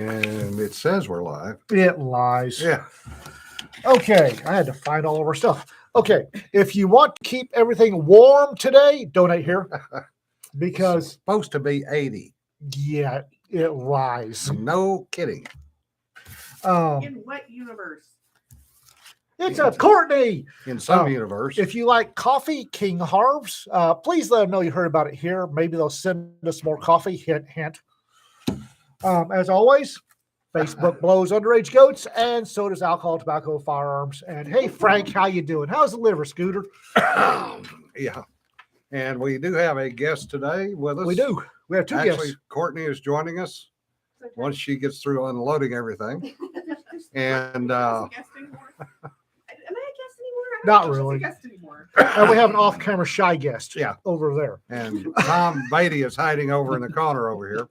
And it says we're live. It lies. Yeah. Okay, I had to find all of our stuff. Okay, if you want to keep everything warm today, donate here because Supposed to be 80. yeah, it lies. No kidding. In what universe? It's a Courtney. In some Um, universe. If you like coffee, King Harv's, please let them know you heard about it here. Maybe they'll send us more coffee. Hint, hint. As always, Facebook blows underage goats, and so does alcohol, tobacco, firearms. And hey, Frank, how you doing? How's the liver, Scooter? Yeah. And we do have a guest today with us. We do. We have two Actually, guests. Courtney is joining us once she gets through unloading everything. And Am I a guest anymore? I Not don't think she's really. a guest anymore. And we have an off-camera shy guest. Yeah. Over there. and Tom Beatty is hiding over in the corner over here.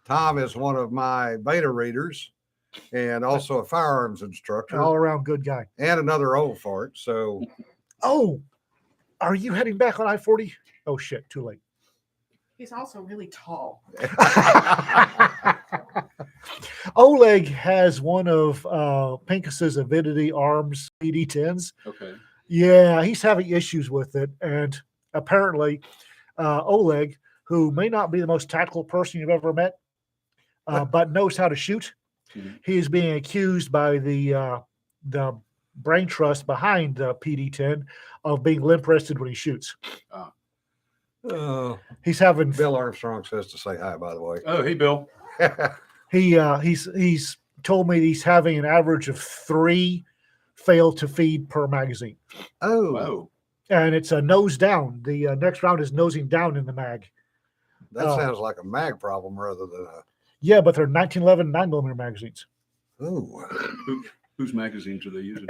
Tom is one of my beta readers and also a firearms instructor All around good guy. and another old fart. So Oh, are you heading back on I-40? Oh shit, too late. He's also really tall. Oleg has one of Pincus's Avidity Arms PD10s. Okay. Yeah, he's having issues with it. And apparently, Oleg, who may not be the most tactical person you've ever met, but knows how to shoot, Mhm. he is being accused by the brain trust behind the PD10 of being limp-wristed when he shoots. He's having Bill Armstrong says to say hi, by the way. Oh, hey, Bill. he's told me he's having an average of 3 fail to feed per magazine, Oh, Whoa. and it's a nose down. The next round is nosing down in the mag. that Oh. sounds like a mag problem rather than a. Yeah, but they're 1911 9mm magazines. Ooh. Whose magazines are they using?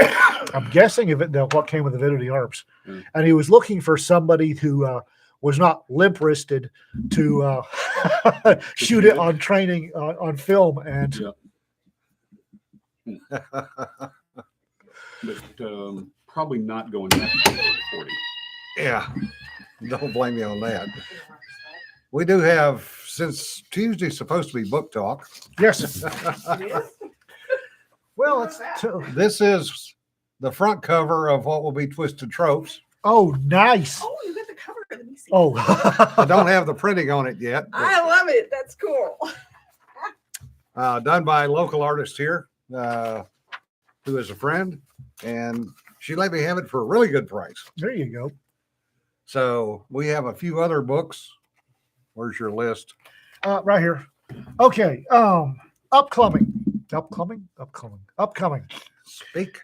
I'm guessing what came with Avidity Arms, Mm. and he was looking for somebody who was not limp wristed to shoot it on training on film. And Yeah. But probably not going back to 40. Yeah. Don't blame me on that. We do have, since Tuesday's supposed to be book talk, yes, It is? well, it's this is the front cover of what will be Twisted Tropes. oh nice. Oh, you got the cover. Let me see. Oh, I don't have the printing on it yet. but, I love it. That's cool. done by a local artist here, who is a friend, and she let me have it for a really good price. there you go. So we have a few other books. Where's your list? Right here. Okay. Upcoming. Speak.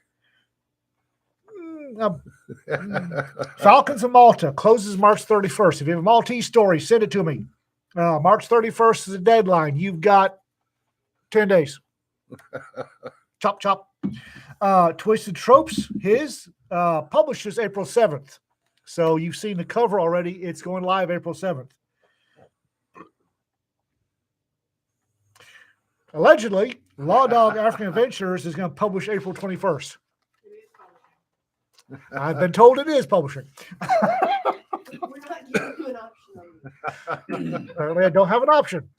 Falcons of Malta closes March 31st. If you have a Maltese story, send it to me. March 31st is the deadline. You've got 10 days. Chop, chop. Twisted Tropes, his publishes April 7th. So you've seen the cover already. It's going live April 7th. Allegedly, Law Dog African Adventures is going to publish April 21st. I've been told it is publishing. We're not giving you an option. Apparently, I don't have an option.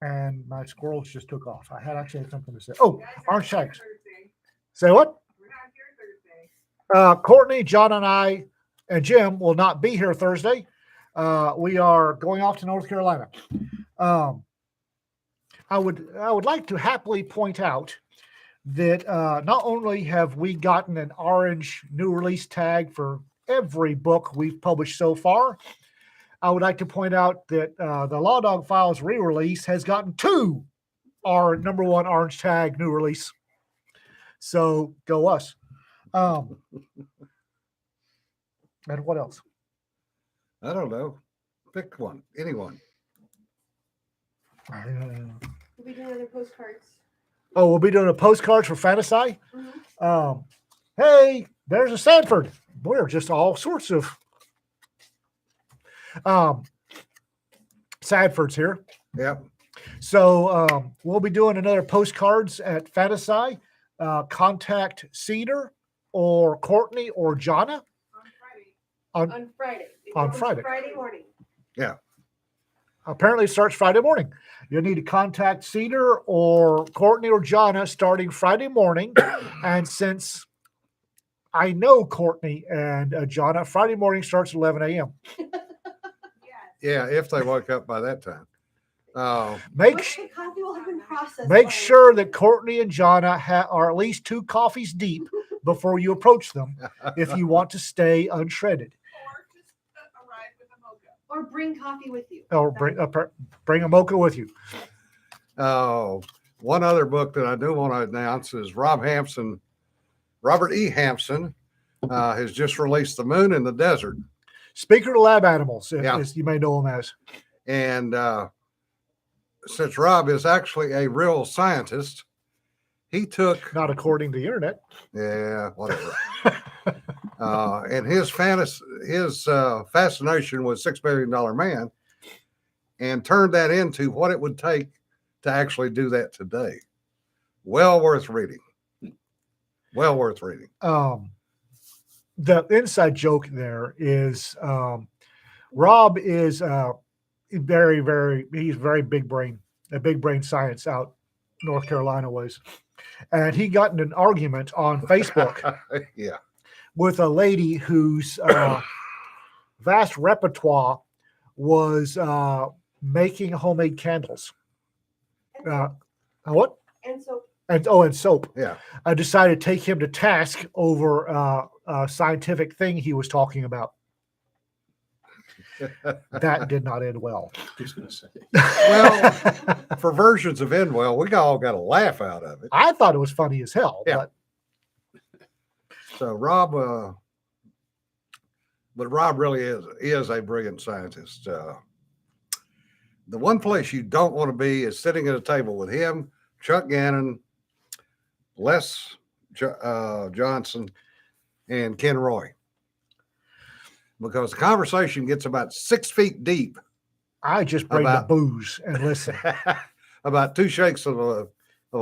And my squirrels just took off. I actually had something to say. Oh, Orange Shikes. Say what? We're not here Thursday. Courtney, John, and I, and Jim will not be here Thursday. We are going off to North Carolina. I would like to happily point out that not only have we gotten an orange new release tag for every book we've published so far, I would like to point out that the Law Dog Files re-release has gotten 2 our #1 orange tag new release. So go us. And what else? I don't know. Pick one. Anyone. We'll be doing other postcards. Oh, we'll be doing a postcards for Fantasy. Mhm. Hey, there's a Sanford. We're just all sorts of Sanfords here. Yep. So we'll be doing another postcards at Fantasy. Contact Cedar or Courtney or Jonna On Friday. on On Friday. It on goes Friday. Friday morning. Yeah. apparently it starts Friday morning. You'll need to contact Cedar or Courtney or Jonna starting Friday morning. And since I know Courtney and Jonna, Friday morning starts at 11 a.m. Yes. Yeah, if they woke up by that time. Make But the coffee will have been processed. Make by sure then. that Courtney and Jonna are at least 2 coffees deep before you approach them if you want to stay unshredded. Or just arrive with a mocha. Or bring coffee with you. Or bring a mocha with you. One other book that I do want to announce is Robert E. Hampson has just released The Moon in the Desert. Speaker to lab animals, Yeah. as you may know them as. And since Rob is actually a real scientist, he took, Not according to the internet. yeah, whatever. And his fascination with $6 billion man and turned that into what it would take to actually do that today. Well worth reading. Well worth reading. The inside joke there is Rob is he's very big brain, a big brain science out North Carolina ways. And he got in an argument on Facebook Yeah. with a lady whose vast repertoire was making homemade candles. What? And so And soap. Yeah. I decided to take him to task over a scientific thing he was talking about. That did not end well. Just gonna say. Well, for versions of Endwell, we all got a laugh out of it. I thought it was funny as hell. Yeah. So Rob, but Rob really is a brilliant scientist. The one place you don't want to be is sitting at a table with him, Chuck Gannon, Les Johnson, and Ken Roy, because the conversation gets about 6 feet deep I just bring About- the booze and listen. about 2 shakes of a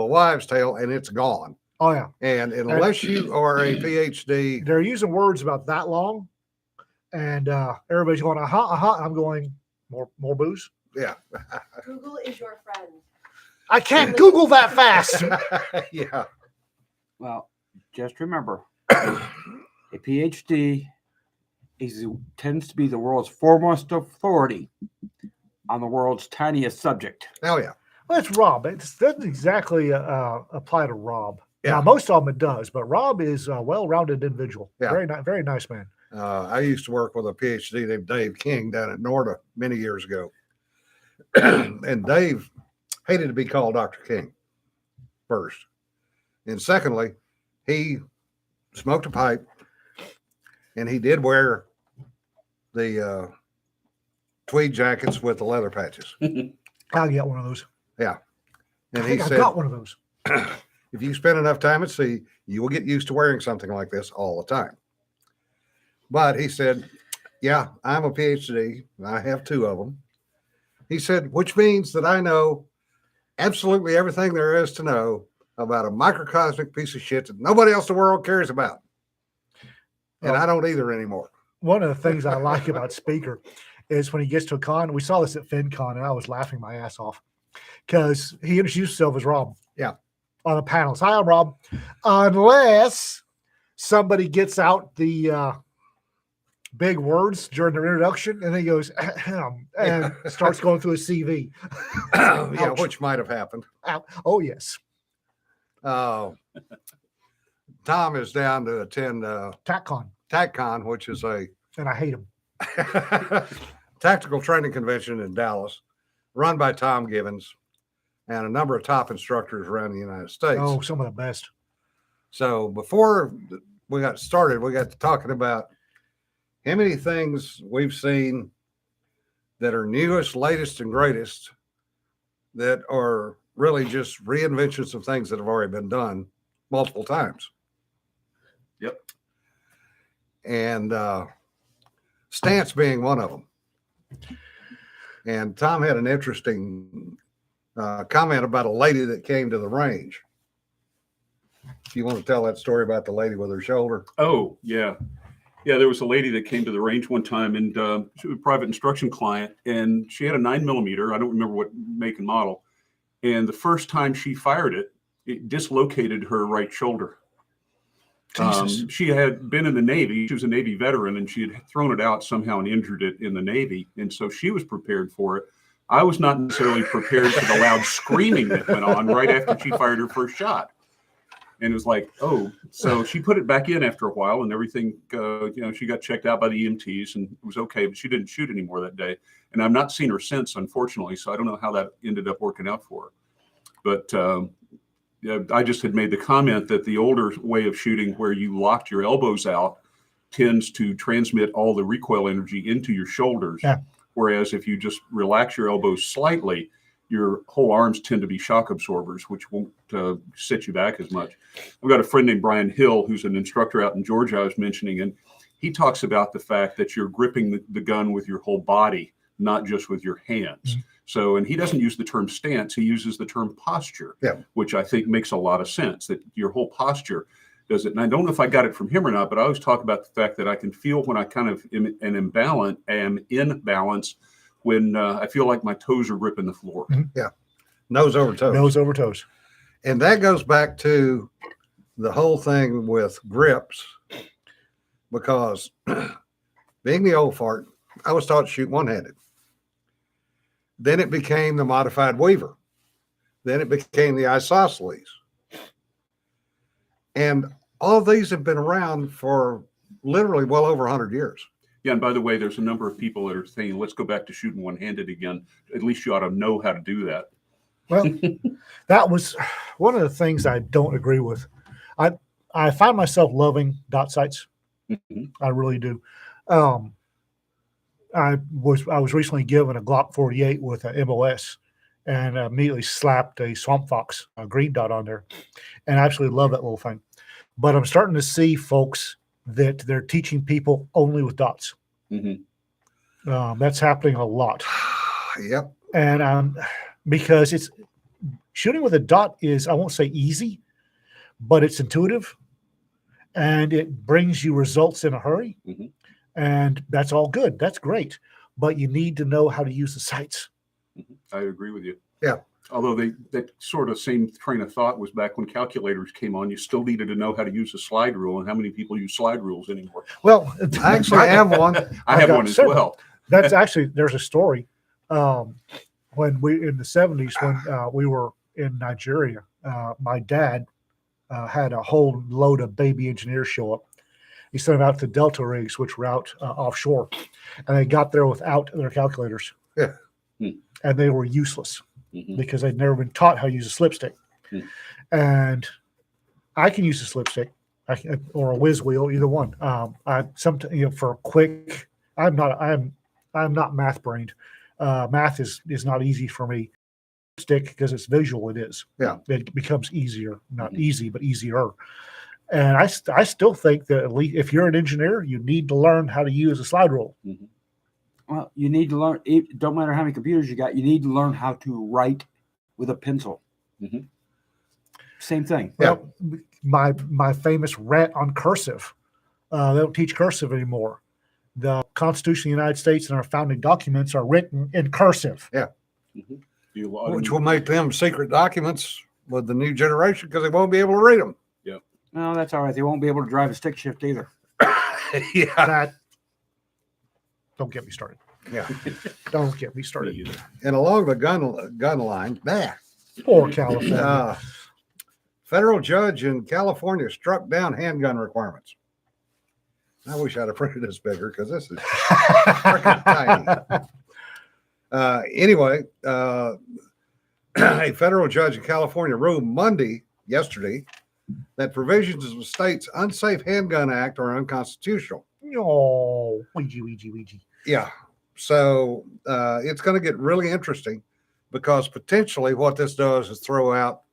wives' tale, and it's gone. Oh yeah, And unless you are a PhD, they're using words about that long, and everybody's going I'm going more booze. yeah, Google is your friend. I can't Google that fast. yeah, Well, just remember, a PhD tends to be the world's foremost authority on the world's tiniest subject. oh yeah. Well, it's Rob. It doesn't exactly apply to Rob. Yeah. Now, most of them it does, but Rob is a well-rounded individual. Yeah. Very nice man. I used to work with a PhD named Dave King down at NORDA many years ago. And Dave hated to be called Dr. King, first. And secondly, he smoked a pipe and he did wear the tweed jackets with the leather patches. I'll get one of those. And I he think I said, got one of those. if you spend enough time at sea, you will get used to wearing something like this all the time. But he said, yeah, I'm a PhD. I have 2 of them. He said, which means that I know absolutely everything there is to know about a microcosmic piece of shit that nobody else in the world cares about. And Well- I don't either anymore. One of the things I like about Speaker is when he gets to a con. We saw this at FinCon, and I was laughing my ass off because he introduced himself as Rob. Yeah. On the panels. Hi, I'm Rob. Unless somebody gets out the big words during their introduction, and then he goes ahem, and starts going through his CV. Yeah, Ouch. which might have happened. Oh yes, Tom is down to attend TACCon, TACCon, which is a and I hate him. tactical training convention in Dallas, run by Tom Givens and a number of top instructors around the United States. Oh, some of the best. So before we got started, we got to talking about how many things we've seen that are newest, latest, and greatest that are really just reinventions of things that have already been done multiple times. Yep. And stance being one of them. And Tom had an interesting comment about a lady that came to the range. If you want to tell that story about the lady with her shoulder. Oh, yeah. Yeah, there was a lady that came to the range one time, and she was a private instruction client, and she had a 9mm. I don't remember what make and model. And the first time she fired it, it dislocated her right shoulder. Jesus. She had been in the Navy. She was a Navy veteran, and she had thrown it out somehow and injured it in the Navy. And so she was prepared for it. I was not necessarily prepared for the loud screaming that went on right after she fired her first shot. And it was like, oh, so she put it back in after a while, and everything, she got checked out by the EMTs, and it was okay, but she didn't shoot anymore that day. And I've not seen her since, unfortunately, so I don't know how that ended up working out for her. But I just had made the comment that the older way of shooting, where you locked your elbows out, tends to transmit all the recoil energy into your shoulders. Yeah. Whereas if you just relax your elbows slightly, your whole arms tend to be shock absorbers, which won't set you back as much. I've got a friend named Brian Hill, who's an instructor out in Georgia I was mentioning, and he talks about the fact that you're gripping the gun with your whole body, not just with your hands. Mm-hmm. So, and he doesn't use the term stance, he uses the term posture, which I think makes a lot of sense, that your whole posture does it. And I don't know if I got it from him or not, but I always talk about the fact that I can feel when I kind of am in balance, when I feel like my toes are gripping the floor. Yeah. Nose over toes. Nose over toes. And that goes back to the whole thing with grips, because being the old fart, I was taught to shoot one-handed. Then it became the modified Weaver. Then it became the isosceles. And all of these have been around for literally well over 100 years. Yeah, and by the way, there's a number of people that are saying, let's go back to shooting one-handed again. At least you ought to know how to do that. Well, that was one of the things I don't agree with. I find myself loving dot sights. Mhm. I really do. I was recently given a Glock 48 with an MOS, and I immediately slapped a Swamp Fox, a green dot on there, and I absolutely love that little thing. But I'm starting to see folks that they're teaching people only with dots. Mhm. That's happening a lot. Yep. And because it's shooting with a dot is, I won't say easy, but it's intuitive and it brings you results in a hurry. Mhm. And that's all good. That's great. But you need to know how to use the sights. I agree with you. Yeah. Although that sort of same train of thought was back when calculators came on. You still needed to know how to use a slide rule, and how many people use slide rules anymore? Well, I actually have one. I I've have got one as several. well. That's actually, there's a story. When we, in the 70s, when we were in Nigeria, my dad had a whole load of baby engineers show up. He sent them out to Delta rigs, which were out offshore, and they got there without their calculators. Yeah. And they were useless Mhm. because they'd never been taught how to use a slipstick. Hmm. And I can use a slipstick or a whiz wheel, either one. I sometimes, for a quick, I'm not math brained. Math is not easy for me. Stick, because it's visual, it is. Yeah. It becomes easier, not Mhm. easy, but easier. And I still think that at least if you're an engineer, you need to learn how to use a slide rule. Well, you need to learn. It don't matter how many computers you got. You need to learn how to write with a pencil. Mhm. Same thing. Yeah. Well, my famous rant on cursive. They don't teach cursive anymore. The Constitution of the United States and our founding documents are written in cursive. Which will make them secret documents with the new generation, because they won't be able to read them. No, that's all right. They won't be able to drive a stick shift either. Yeah. That don't get me started. Yeah. Don't get me started. Me either. And along the gun line, Poor California. federal judge in California struck down handgun requirements. I wish I'd have printed this bigger, because this is freaking tiny. Anyway, a federal judge in California ruled yesterday, that provisions of the state's Unsafe Handgun Act are unconstitutional. Oh, Ouija. Yeah. So it's going to get really interesting, because potentially what this does is throw out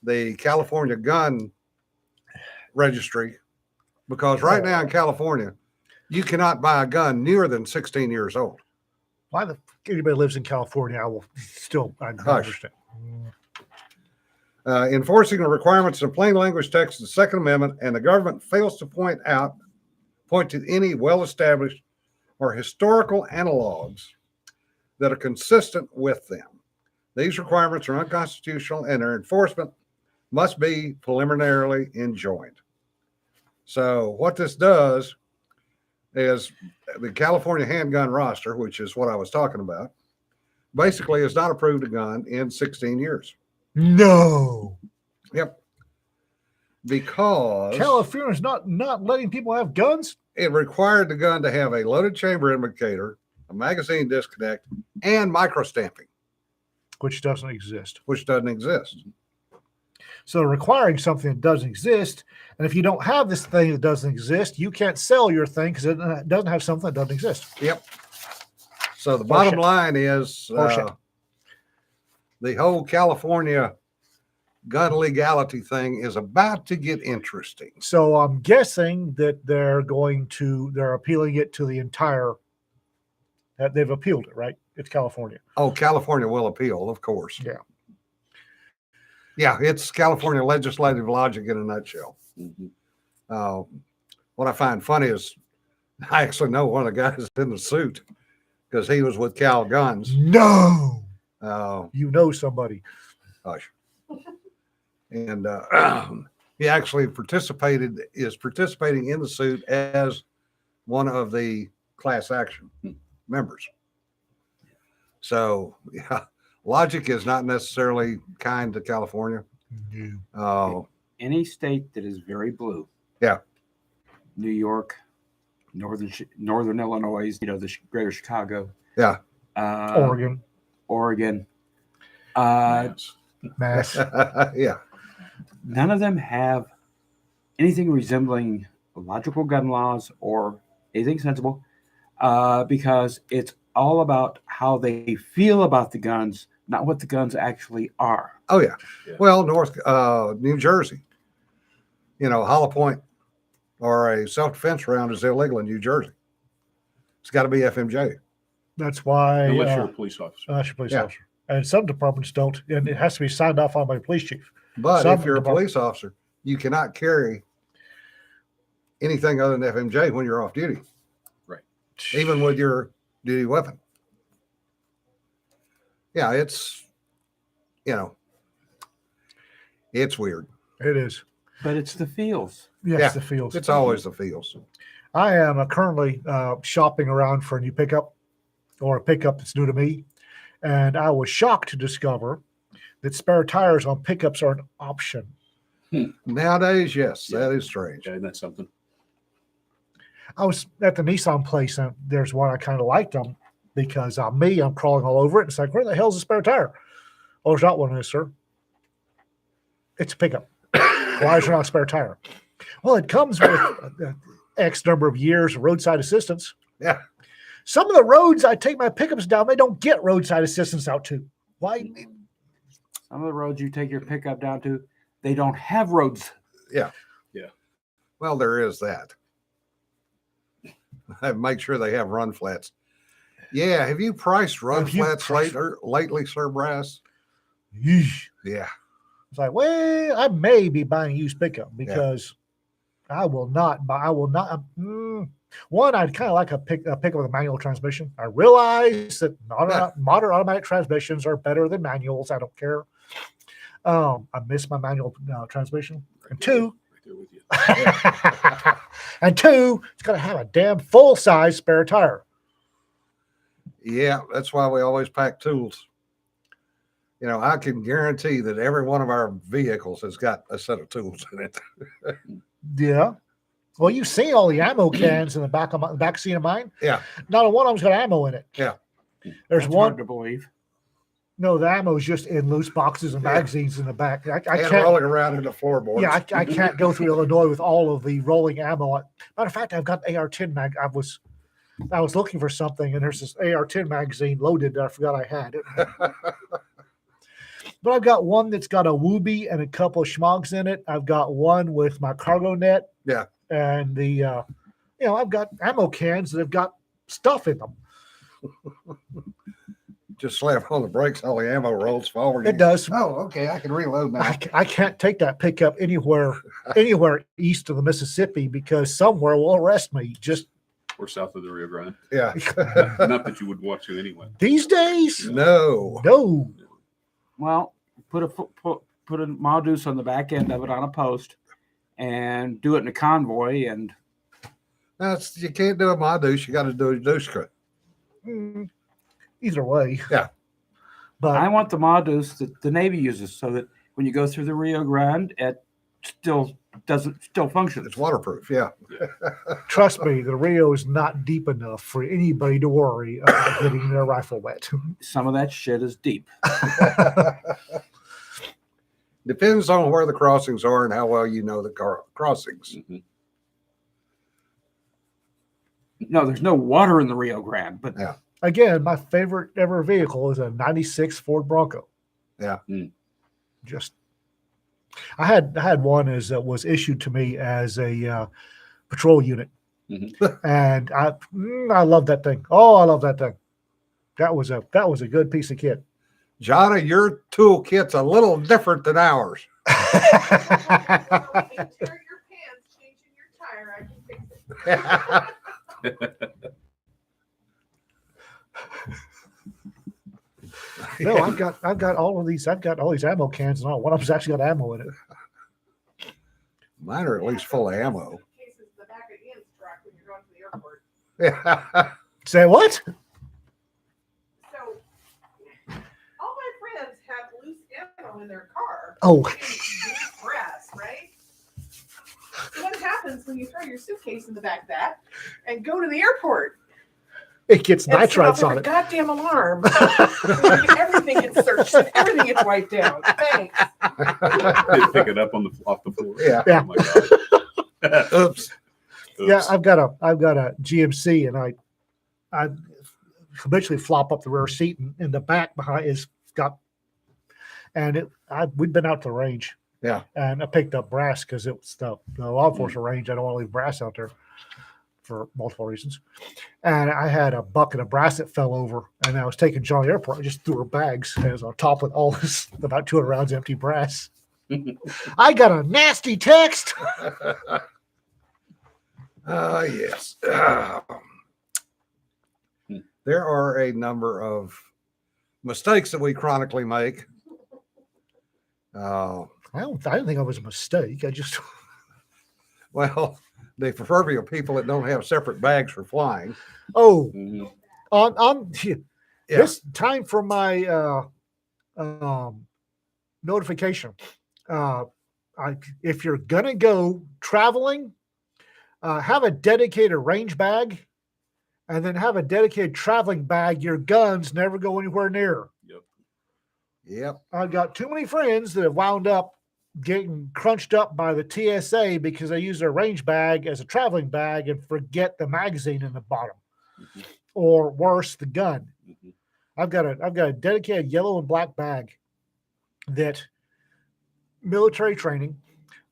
the California gun registry, because right now in California, you cannot buy a gun newer than 16 years old. Why the anybody lives in California? I will still. I don't Hush. understand. Enforcing the requirements in plain language text of the Second Amendment, and the government fails to point out point to any well-established or historical analogs that are consistent with them. These requirements are unconstitutional and their enforcement must be preliminarily enjoined. So what this does is the California handgun roster, which is what I was talking about, basically has not approved a gun in 16 years. No. Yep. Because California's not letting people have guns. it required the gun to have a loaded chamber indicator, a magazine disconnect, and microstamping, Which doesn't exist. which doesn't exist. So requiring something that doesn't exist, and if you don't have this thing that doesn't exist, you can't sell your thing because it doesn't have something that doesn't exist. Yep. So the bottom Horseshit. line is Horseshit. the whole California gun legality thing is about to get interesting. So I'm guessing that they're appealing it to the entire. They've appealed it, right? It's California. Oh, California will appeal, of course. Yeah. Yeah, it's California legislative logic in a nutshell. What I find funny is I actually know one of the guys in the suit because he was with Cal Guns. No, Uh, you know somebody. Hush. And he actually is participating in the suit as one of the class action members. So, yeah, logic is not necessarily kind to California. No. Any state that is very blue. Yeah. New York, northern Illinois, the greater Chicago. Yeah. Oregon, Yes. Mass. Yeah. None of them have anything resembling logical gun laws or anything sensible, because it's all about how they feel about the guns, not what the guns actually are. Oh, yeah. Yeah. Well, New Jersey, Hollow Point or a self-defense round is illegal in New Jersey. It's got to be FMJ. That's why. Unless you're a police officer. Unless you're a police Yeah. officer. And some departments don't, and it has to be signed off on by the police chief. But Some if you're a departments- police officer, you cannot carry anything other than FMJ when you're off duty, even with your duty weapon. Yeah, it's weird. It is. But it's the feels. Yes, Yeah, the fields. It's always the feels. I am currently shopping around for a new pickup or a pickup that's new to me. And I was shocked to discover that spare tires on pickups are an option. Nowadays, yes, Yeah. that is strange. Okay, that's something. I was at the Nissan place and there's one I kind of liked them because I'm crawling all over it. It's like, where the hell's the spare tire? Oh, there's not one in this, sir. It's a pickup. Why is there not a spare tire? Well, it comes with X number of years of roadside assistance. Yeah. Some of the roads I take my pickups down, they don't get roadside assistance out to. Why? Some of the roads you take your pickup down to, they don't have roads. Well, there is that. Make sure they have run flats. Yeah, have you priced run Have you flats priced- lately, Sir Brass? Yeesh. Yeah. It's like, well, I may be buying a used pickup because I will not buy. I will not. One, I'd kind of like a pickup with a manual transmission. I realize that modern automatic transmissions are better than manuals. I don't care. I miss my manual transmission. And two, Right there with you. it's got to have a damn full size spare tire. Yeah, that's why we always pack tools. I can guarantee that every one of our vehicles has got a set of tools in it. Yeah. Well, you've seen all the ammo cans in the back seat of mine. Yeah. Not a one of them's got ammo in it. Yeah. There's That's one. hard to believe. No, the ammo is just in loose boxes and Yeah. magazines in the back. I And can't. rolling around in the floorboards. Yeah, I can't go through Illinois with all of the rolling ammo. Matter of fact, I've got AR-10 mag. I was looking for something, and there's this AR-10 magazine loaded that I forgot I had. But I've got one that's got a Wooby and a couple of schmogs in it. I've got one with my cargo net. Yeah. And I've got ammo cans that have got stuff in them. just slap on the brakes, all the ammo rolls forward. It does. Oh, okay. I can reload now. I can't take that pickup anywhere east of the Mississippi because somewhere will arrest me. Just Or south of the Rio Grande. Yeah. Not that you would want to anyway. these days, No. no. Well, put a Modus on the back end of it on a post, and do it in a convoy. And You can't do a Modus. You got to do a Duska. Mm, Either way. Yeah. But I want the Modus that the Navy uses, so that when you go through the Rio Grande, it still functions. It's waterproof. Yeah. trust me, the Rio is not deep enough for anybody to worry about getting their rifle wet. Some of that shit is deep. Depends on where the crossings are and how well you know the crossings. Mhm. No, there's no water in the Rio Grande, but Yeah. Again, my favorite ever vehicle is a 96 Ford Bronco. Yeah. Mm. Just, I had one as was issued to me as a patrol unit, and I love that thing. Oh, I love that thing. That was a good piece of kit. Johnny, your toolkit's a little different than ours. When you tear your pants changing your tire, I can fix it. No, I've got all these. I've got all these ammo cans and all. One of them's actually got ammo in it. Mine are at least full of ammo. Cases in the back of Ian's truck when you're going to the airport. Yeah. Say what? So, all my friends have loose ammo in their car. Oh, Brass, right? So what happens when you throw your suitcase in the back of that and go to the airport? it gets And set nitrites off on a it. goddamn alarm. Everything gets searched and everything gets wiped out. Thanks. They pick it up off the floor. Yeah. Yeah. Oh my God. Oops. Yeah, Oops. I've got a GMC, and I habitually flop up the rear seat, and in the back behind is got, and we'd been out to the range. Yeah. And I picked up brass because it was the law enforcement range. I don't want to leave brass out there for multiple reasons. And I had a bucket of brass that fell over, and I was taking Johnny Airport. I just threw her bags, and it was on top with all this about 200 rounds empty brass. I got a nasty text. Yes. There are a number of mistakes that we chronically make. I didn't think it was a mistake. I just Well, the proverbial people that don't have separate bags for flying. Mhm. on Yeah. this time for my notification. If you're gonna go traveling, have a dedicated range bag, and then have a dedicated traveling bag your guns never go anywhere near. Yep. I've got too many friends that have wound up getting crunched up by the TSA because they use their range bag as a traveling bag and forget the magazine in the bottom, or worse, the gun. Mhm. I've got a dedicated yellow and black bag that military training.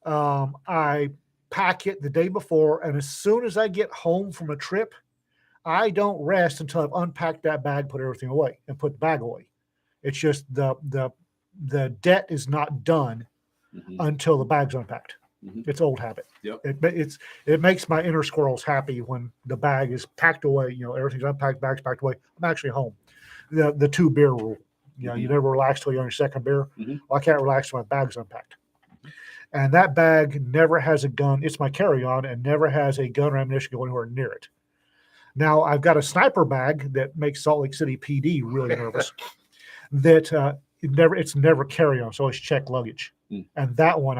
I pack it the day before, and as soon as I get home from a trip, I don't rest until I've unpacked that bag, put everything away, and put the bag away. It's just the debt is not done Mhm. until the bag's unpacked. Mhm. It's old habit. Yep. It makes my inner squirrels happy when the bag is packed away. Everything's unpacked, bag's packed away. I'm actually home. The 2 beer rule. You never relax till you're on your second beer. Mhm. Well, I can't relax till my bag's unpacked. And that bag never has a gun. It's my carry-on and never has a gun or ammunition going anywhere near it. Now I've got a sniper bag that makes Salt Lake City PD really nervous. That it's never carry on, so always check luggage. And that one,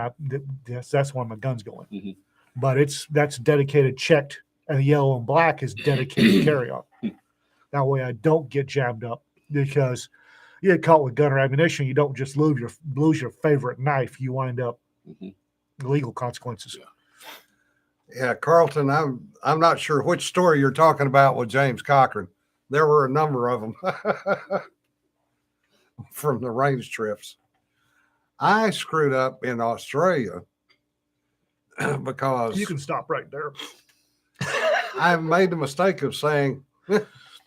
that's one my gun's going. Mhm. But that's dedicated, checked, and the yellow and black is dedicated carry on. That way I don't get jammed up, because you get caught with gun or ammunition, you don't just lose your favorite knife. You wind up Mhm. legal consequences. Yeah, Carlton, I'm not sure which story you're talking about with James Cochran. There were a number of them from the range trips. I screwed up in Australia because You can stop right there. I made the mistake of saying,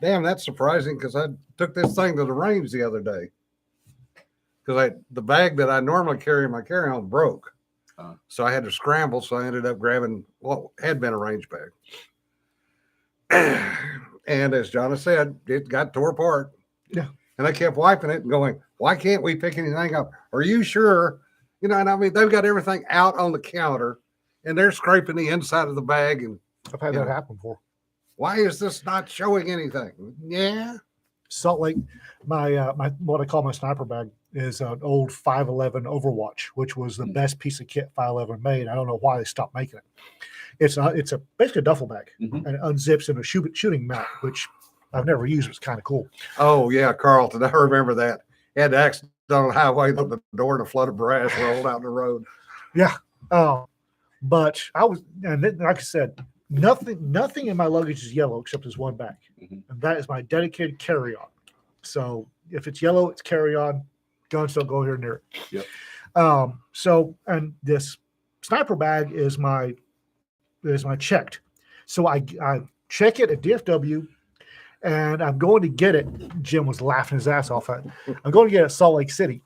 Damn, that's surprising because I took this thing to the range the other day. Because the bag that I normally carry in my carry-on broke. So I had to scramble. So I ended up grabbing what had been a range bag. And as John has said, it got tore apart. Yeah. And I kept wiping it and going, why can't we pick anything up? Are you sure? You know, and I mean, they've got everything out on the counter and they're scraping the inside of the bag. And I've had Yeah. that happen before. why is this not showing anything? Yeah. Salt Lake, my what I call my sniper bag is an old 511 Overwatch, which was the best piece of kit 511 made. I don't know why they stopped making it. It's a basically a duffel bag Mhm. and it unzips in a shooting mount, which I've never used. It's kind of cool. Oh, yeah, Carlton. I remember that. He had the accident on the highway, the door and a flood of brass rolled out the road. But I was, and then, like I said, nothing in my luggage is yellow except this one bag, Mhm. and that is my dedicated carry-on. So if it's yellow, it's carry-on. Guns don't go here near it. Yep. So, and this sniper bag is my checked. So I check it at DFW, and I'm going to get it. Jim was laughing his ass off at it. I'm going to get it at Salt Lake City,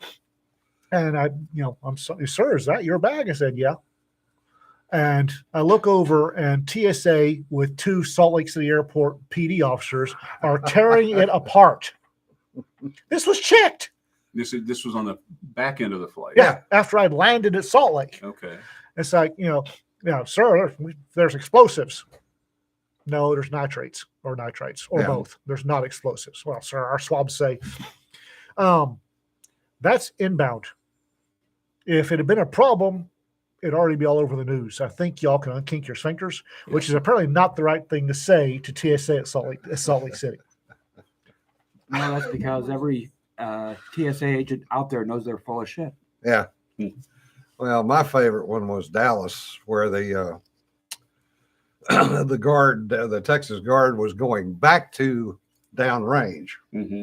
and I'm sorry, sir, is that your bag? I said, yeah. And I look over, and TSA with 2 Salt Lake City Airport PD officers are tearing it apart. This was checked. This was on the back end of the flight. Yeah, after I'd landed at Salt Lake. Okay. It's like, sir, there's explosives. No, there's nitrates or Yeah. both. There's not explosives. Well, sir, our swabs say that's inbound. If it had been a problem, it'd already be all over the news. I think y'all can unkink your sphincters, which is apparently not the right thing to say to TSA at Salt Lake City. No, that's because every TSA agent out there knows they're full of shit. Yeah. Hmm. Well, my favorite one was Dallas, where the the Texas Guard was going back to downrange. Hmm.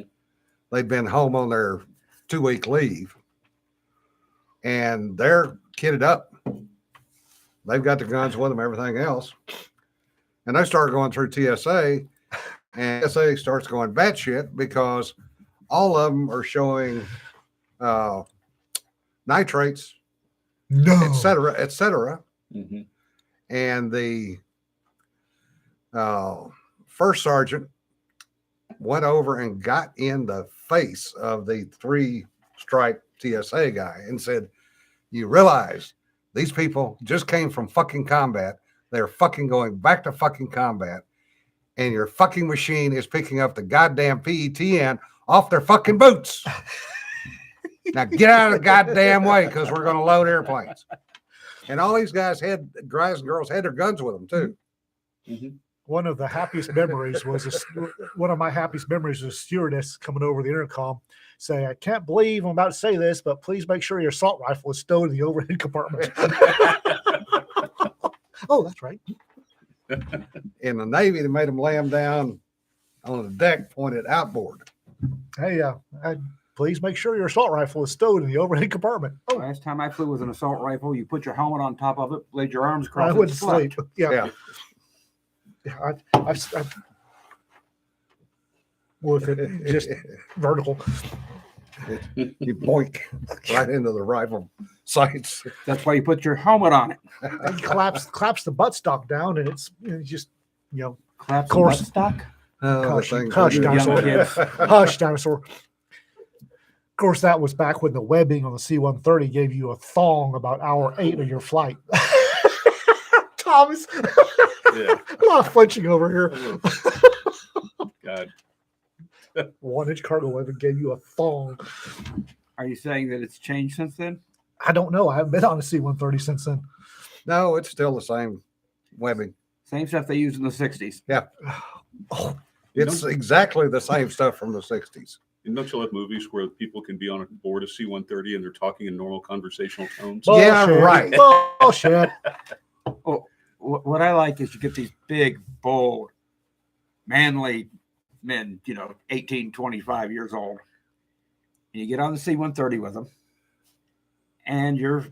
They'd been home on their 2-week leave, and they're kitted up. They've got the guns with them, everything else. And they start going through TSA, and TSA starts going batshit because all of them are showing nitrates, No. et cetera, et cetera. Hmm. And the first sergeant went over and got in the face of the 3-stripe TSA guy and said, you realize these people just came from fucking combat. They're fucking going back to fucking combat. And your fucking machine is picking up the goddamn PETN off their fucking boots. Now get out of the goddamn way because we're going to load airplanes. And all these guys and girls had their guns with them too. Hmm. One of the happiest memories was one of my happiest memories was a stewardess coming over the intercom saying, I can't believe I'm about to say this, but please make sure your assault rifle is stowed in the overhead compartment. Oh, that's right. In the Navy, they made them lay them down on the deck pointed outboard. Hey, please make sure your assault rifle is stowed in the overhead compartment. Oh, Last time I flew with an assault rifle, you put your helmet on top of it, laid your arms across I it, wouldn't slept. sleep. Yeah. I with it just vertical. You boink right into the rifle sights. That's why you put your helmet on it. And claps the buttstock down, and it's just Claps Of course. stock. Oh, the Hush, things hush, are dinosaur. good. Hush, dinosaur. Of course, that was back when the webbing on the C-130 gave you a thong about hour 8 of your flight. Thomas, Yeah. a lot of flinching over here. God. 1-inch cargo webbing gave you a thong. Are you saying that it's changed since then? I don't know. I haven't been on a C-130 since then. No, it's still the same webbing. Same stuff they used in the 60s. Oh, It's exactly the same stuff from the 60s. And don't you love movies where people can be on board a C-130 and they're talking in normal conversational tones? Yeah, bullshit. right. Bullshit. What I like is you get these big, bold, manly men, 18, 25 years old. And you get on the C-130 with them, and you're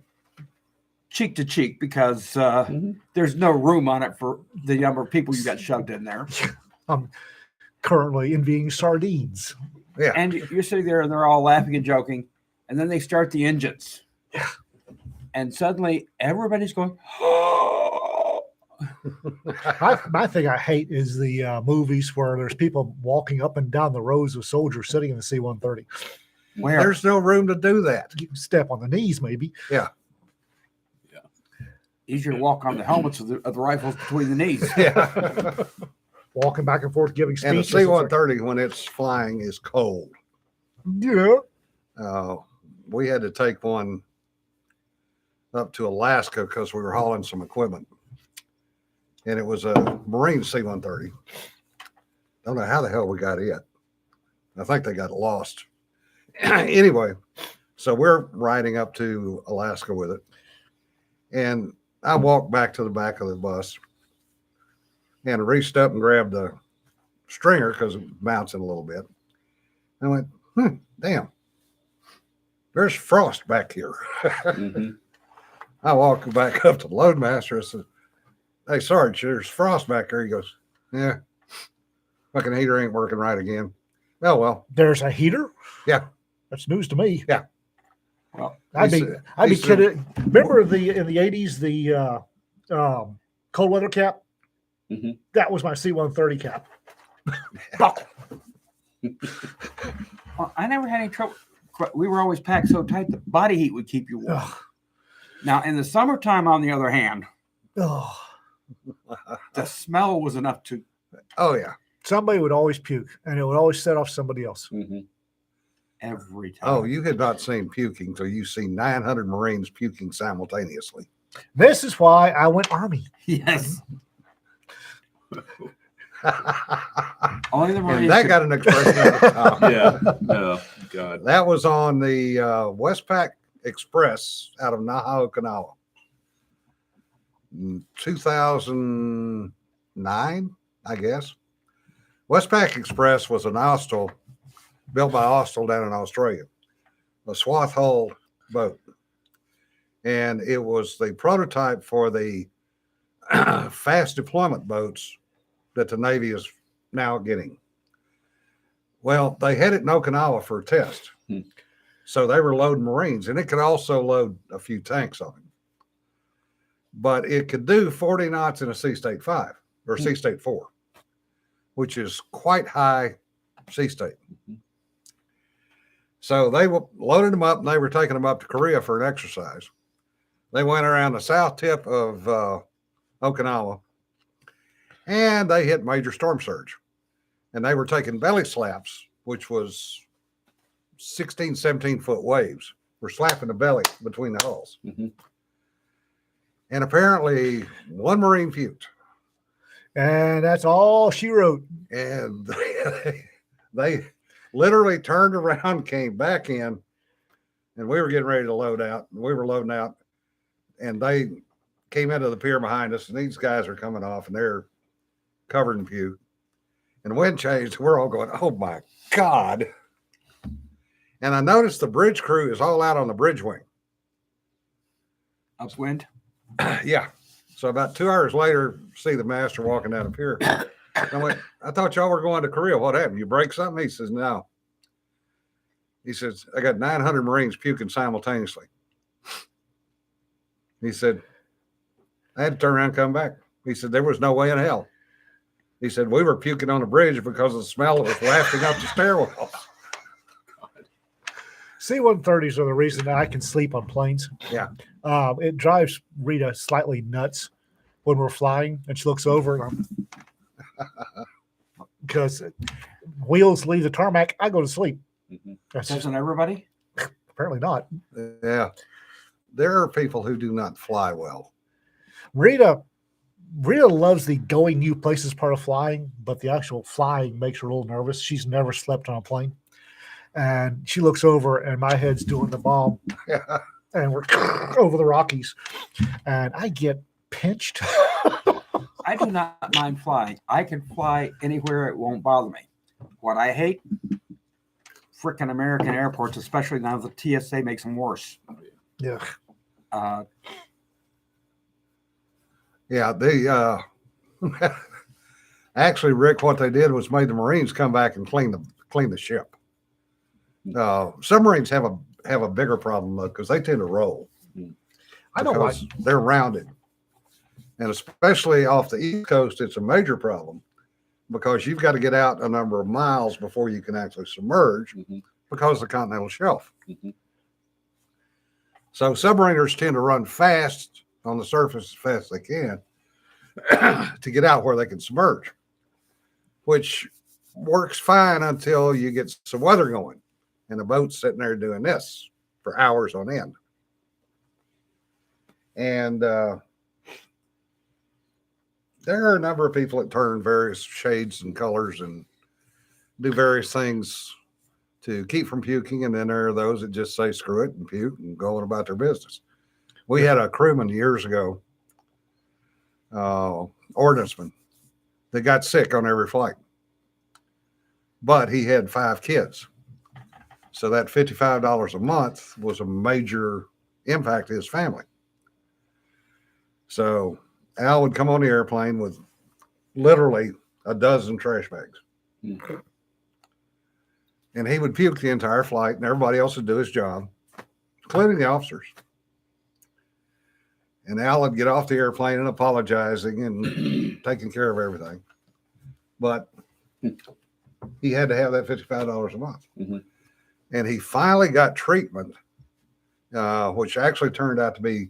cheek to cheek because there's no room on it for the number of people you got shoved in there. currently envying sardines. Yeah. And you're sitting there and they're all laughing and joking. And then they start the engines. And suddenly everybody's going, oh. My thing I hate is the movies where there's people walking up and down the rows of soldiers sitting in the C-130. Where? There's no room to do that. You can step on the knees, maybe. Easier to walk on the helmets of the rifles between the knees. Yeah. Walking back and forth, giving And the speeches. C-130, when it's flying, is cold. Yeah. We had to take one up to Alaska because we were hauling some equipment. And it was a Marine C-130. Don't know how the hell we got it. I think they got lost. Anyway, so we're riding up to Alaska with it. And I walked back to the back of the bus and reached up and grabbed the stringer because it was bouncing a little bit. I went, damn, there's frost back here. Mhm. I walked back up to the loadmaster and said, hey, Sarge, there's frost back there. He goes, yeah, fucking heater ain't working right again. Oh, well, There's a heater? Yeah. That's news to me. Yeah. Well, I'd He be said- I'd he be said- kidding. Remember in the 80s, the cold weather cap? Mhm. That was my C-130 cap. well, I never had any trouble. We were always packed so tight the body heat would keep you warm. Ugh. Now, in the summertime, on the other hand, Ugh. the smell was enough to. Oh, yeah. Somebody would always puke, and it would always set off somebody else. Mhm. Every time. Oh, you had not seen puking till you see 900 Marines puking simultaneously. This is why I went Army. Yes. Only the Marines. And that could- got an expression at the top. Yeah. Oh, God. That was on the Westpac Express out of Naha, Okinawa. 2009, I guess. Westpac Express was an Austal built by Austal down in Australia, a swath hull boat. And it was the prototype for the fast deployment boats that the Navy is now getting. Well, they had it in Okinawa for a test. Hmm. So they were loading Marines, and it could also load a few tanks on it. But it could do 40 knots in a Sea State 5 or Sea State 4, which is quite high sea state. So they loaded them up and they were taking them up to Korea for an exercise. They went around the south tip of Okinawa and they hit major storm surge. And they were taking belly slaps, which was 16, 17 foot waves. Were slapping the belly between the hulls. Mhm. And apparently one Marine puked. And that's all she wrote. And they literally turned around, came back in, and we were getting ready to load out. And we were loading out, and they came into the pier behind us, and these guys are coming off, and they're covered in puke. And the wind changed. We're all going, oh my God. And I noticed the bridge crew is all out on the bridge wing. Upwind. Yeah. So about 2 hours later, see the master walking down the pier. I went, I thought y'all were going to Korea. What happened? You break something? He says, no. He says, I got 900 Marines puking simultaneously. He said, I had to turn around and come back. He said, there was no way in hell. He said, we were puking on the bridge because of the smell that was wafting up the stairwell. C-130s are the reason that I can sleep on planes. Yeah. It drives Rita slightly nuts when we're flying, and she looks over, and because wheels leave the tarmac, I go to sleep. Mhm. That's just, Doesn't everybody? apparently not. Yeah. There are people who do not fly well. Rita loves the going new places part of flying, but the actual flying makes her a little nervous. She's never slept on a plane. And she looks over, and my head's doing the bomb, and we're over the Rockies, and I get pinched. I do not mind flying. I can fly anywhere. It won't bother me. What I hate, frickin' American airports, especially now the TSA makes them worse. Yeah. Yeah, the Actually, Rick, what they did was made the Marines come back and clean the ship. Submarines have a bigger problem though, because they tend to roll. I don't like. Because they're rounded, and especially off the East Coast, it's a major problem because you've got to get out a number of miles before you can actually submerge because of the continental shelf. So submariners tend to run fast on the surface as fast as they can to get out where they can submerge, which works fine until you get some weather going and the boat's sitting there doing this for hours on end. And there are a number of people that turn various shades and colors and do various things to keep from puking. And then there are those that just say, screw it and puke and go on about their business. We had a crewman years ago, ordnanceman, that got sick on every flight, but he had 5 kids. So that $55 a month was a major impact to his family. So Al would come on the airplane with literally a dozen trash bags. And he would puke the entire flight, and everybody else would do his job, including the officers. And Al would get off the airplane and apologizing and taking care of everything. But he had to have that $55 a month. And he finally got treatment, which actually turned out to be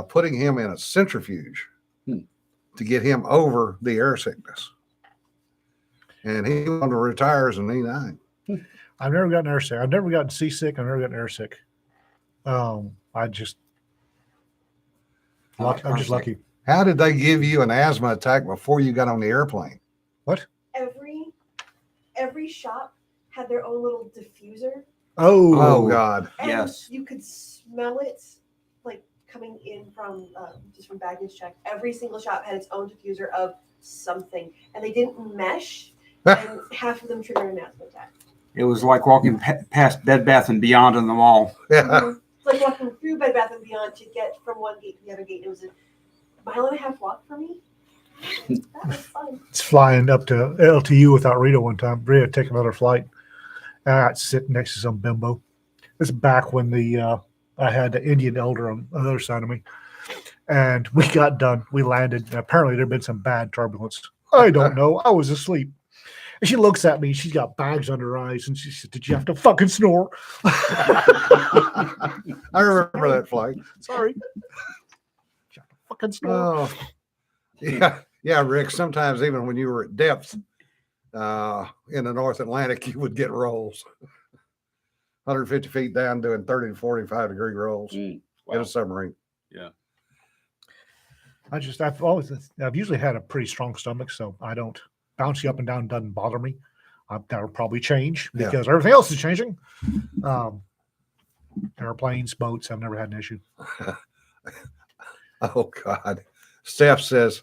putting him in a centrifuge to get him over the air sickness. And he wanted to retire as an E9. I've never gotten airsick. I've never gotten seasick. I've never gotten airsick. I'm just lucky. How did they give you an asthma attack before you got on the airplane? Every shop had their own little diffuser. Oh God. And Yes. you could smell it like coming in from just from baggage check. Every single shop had its own diffuser of something, and they didn't mesh, and half of them triggered an asthma attack. It was like walking past Bed Bath and Beyond in the mall. Yeah. It's like walking through Bed Bath & Beyond to get from one gate to the other gate. It was a 1.5 mile walk for me. That was fun. It's flying up to LTU without Rita one time. Rita take another flight. And I got sitting next to some bimbo. This is back when I had the Indian elder on the other side of me. And we got done. We landed. And apparently there had been some bad turbulence. I don't know. I was asleep. And she looks at me. She's got bags under her eyes. And she said, "Did you have to fucking snore?" I remember that flight. Sorry. Did you have to fucking snore? Oh, yeah. Yeah, Rick, sometimes even when you were at depth in the North Atlantic, you would get rolls. 150 feet down doing 30 to 45 degree rolls in a submarine. I've usually had a pretty strong stomach, so I don't bouncing up and down doesn't bother me. That'll probably change Yeah. because everything else is changing. Airplanes, boats, I've never had an issue. Oh God. Steph says,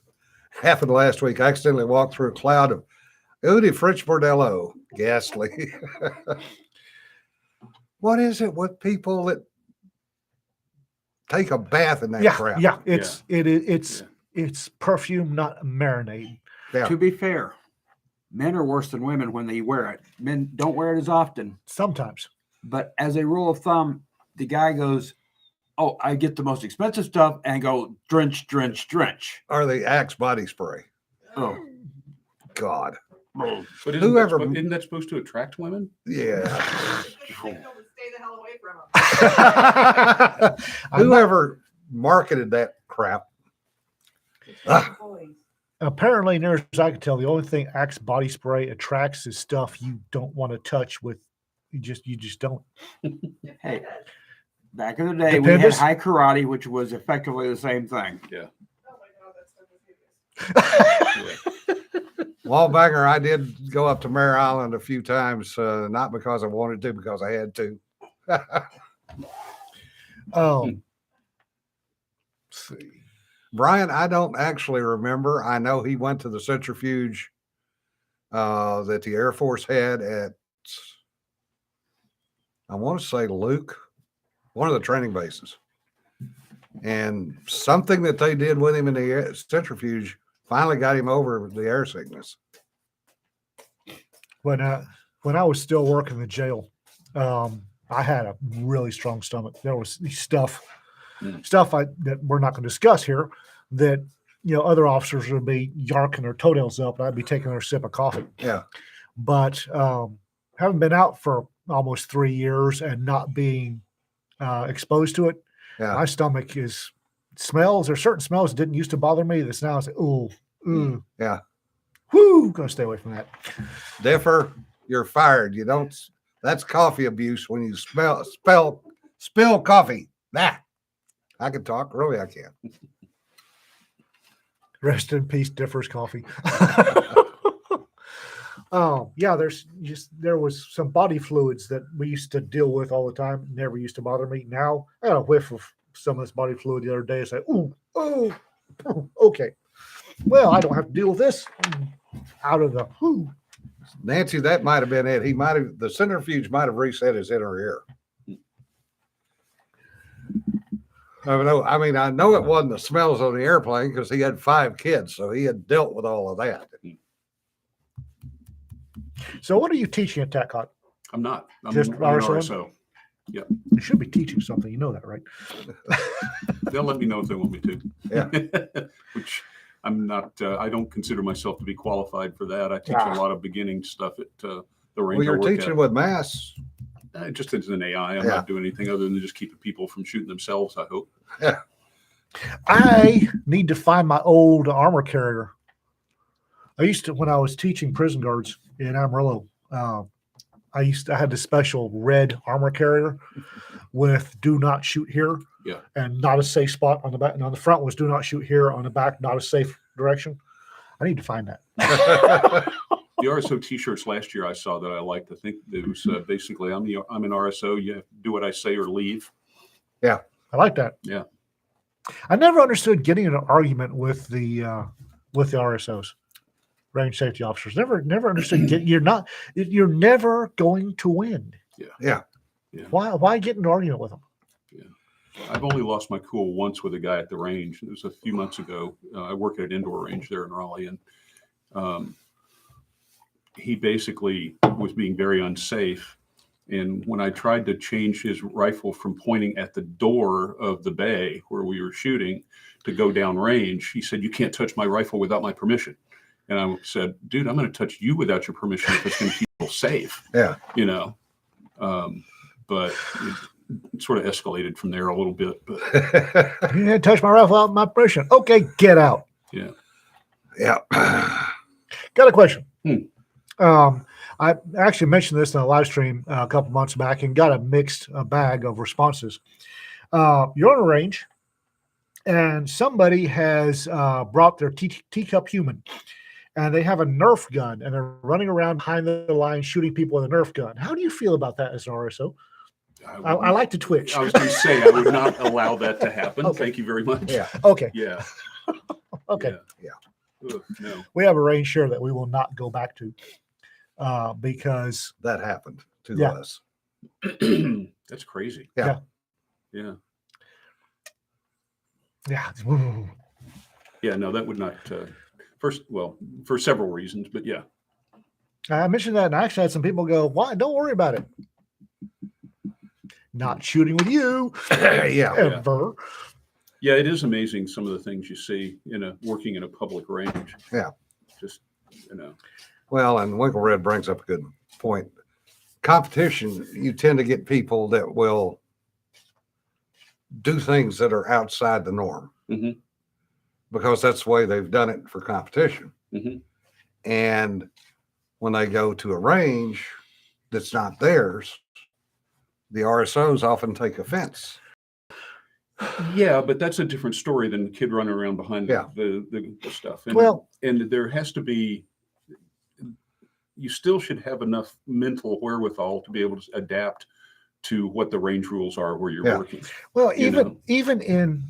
happened last week. I accidentally walked through a cloud of Udi French Bordello. Ghastly. What is it with people that take a bath in that crap? Yeah, it's perfume, not marinade. Yeah. To be fair, men are worse than women when they wear it. Men don't wear it as often. Sometimes. But as a rule of thumb, the guy goes, "Oh, I get the most expensive stuff," and go drench, drench, drench. Or the Axe body spray. Oh, God. But Whoever- isn't that supposed to attract women? Yeah. Stay the hell away from them. Whoever marketed that crap. Ah, Apparently, near as I can tell, the only thing Axe body spray attracts is stuff you don't want to touch with. You just don't. hey. Back in the day, we had Dependence? high karate, which was effectively the same thing. Oh my god, that stuff is hideous. Wallbanger, I did go up to Mare Island a few times, not because I wanted to, because I had to. Let's see. Brian, I don't actually remember. I know he went to the centrifuge that the Air Force had at, I want to say Luke, one of the training bases. And something that they did with him in the centrifuge finally got him over the air sickness. When I was still working the jail, I had a really strong stomach. There was stuff that we're not going to discuss here that, other officers would be yarking their toenails up and I'd be taking their sip of coffee. Yeah. But having been out for almost 3 years and not being exposed to it, Yeah. my stomach smells. There's certain smells that didn't used to bother me. That's now it's like, ooh, Yeah. whoo, gonna stay away from that. Differ, you're fired. You don't, that's coffee abuse when you spill coffee. Nah. I can talk. Really, I can. Rest in peace, Differ's coffee. Yeah, there was some body fluids that we used to deal with all the time. Never used to bother me. Now I got a whiff of some of this body fluid the other day. It's like, ooh, okay. Well, I don't have to deal with this. Out of the Nancy, that might have been it. The centrifuge might have reset his inner ear. I know it wasn't the smells on the airplane because he had 5 kids, so he had dealt with all of that. So what are you teaching at TACOT? I'm not. I'm Just an RSO? RSO. You should be teaching something. You know that, right? They'll let me know if they want me to. Yeah. Which I'm not. I don't consider myself to be qualified for that. I teach a lot of beginning stuff at the range. Well, you're I work teaching at. with mass. Just as an AI. I'm Yeah. not doing anything other than just keeping people from shooting themselves. I hope. I need to find my old armor carrier. I used to, when I was teaching prison guards in Amarillo, I had this special red armor carrier with "Do not shoot here," Yeah. and not a safe spot on the back, and on the front was "Do not shoot here." On the back, not a safe direction. I need to find that. The RSO T-shirts last year I saw that I liked. I think it was basically I'm an RSO. You have to do what I say or leave. I like that. Yeah. I never understood getting in an argument with the RSOs, range safety officers. Never understood. You're never going to win. Yeah. Why get in an argument with them? I've only lost my cool once with a guy at the range. It was a few months ago. I work at an indoor range there in Raleigh, and he basically was being very unsafe. And when I tried to change his rifle from pointing at the door of the bay where we were shooting to go down range, he said, "You can't touch my rifle without my permission." And I said, "Dude, I'm going to touch you without your permission if it's going to keep people safe." Yeah. But it sort of escalated from there a little bit. But You didn't touch my rifle without my permission. Okay, get out. yeah. Yeah. Got a question. I actually mentioned this in a live stream a couple months back and got a mixed bag of responses. You're on a range, and somebody has brought their teacup human, and they have a Nerf gun, and they're running around behind the line shooting people with a Nerf gun. How do you feel about that as an RSO? I like to twitch. I was going to say I would not allow that to happen. Okay. Thank you very much. Yeah. Okay. Yeah. Okay. Yeah. Ugh, no. We have a range share that we will not go back to because That happened to Yeah. us. That's crazy. Yeah. Yeah. yeah. Yeah. No, that would not. For several reasons, but yeah. I mentioned that, and I actually had some people go, "Why? Don't worry about it. Not shooting with you Yeah. ever." Yeah, it is amazing some of the things you see working in a public range. Yeah. Just, Well, and Winkle Red brings up a good point. Competition, you tend to get people that will do things that are outside the norm Mhm. because that's the way they've done it for competition. Mhm. And when they go to a range that's not theirs, the RSOs often take offense. Yeah, but that's a different story than the kid running around behind Yeah. the stuff. And, Well- and there has to be, you still should have enough mental wherewithal to be able to adapt to what the range rules are where you're Yeah. working. Well, You know. even in,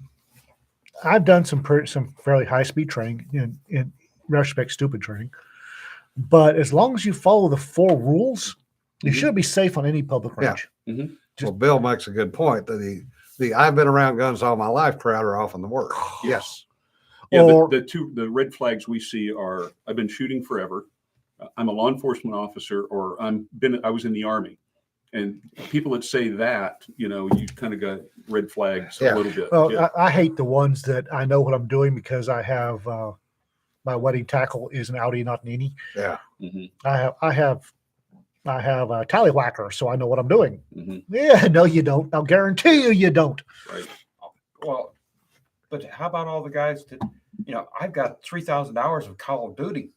I've done some fairly high speed training in retrospect, stupid training, but as long as you follow the 4 rules, you Mhm. should be safe on any public Yeah. range. Mhm. Well, Bill makes a good point that the I've been around guns all my life crowd are often the worst. Yes. Yeah, Or the red flags we see are, I've been shooting forever. I'm a law enforcement officer, or I was in the Army. And people that say that, you kind of got red flags Yeah. a little bit. well, Yeah. I hate the ones that I know what I'm doing because I have my wedding tackle is an Audi, not an Innie. Yeah. Mhm, I have a tallywhacker, so I know what I'm doing. mhm, Yeah, no, you don't. I'll guarantee you don't. right. Well, but how about all the guys that, I've got 3,000 hours of Call of Duty.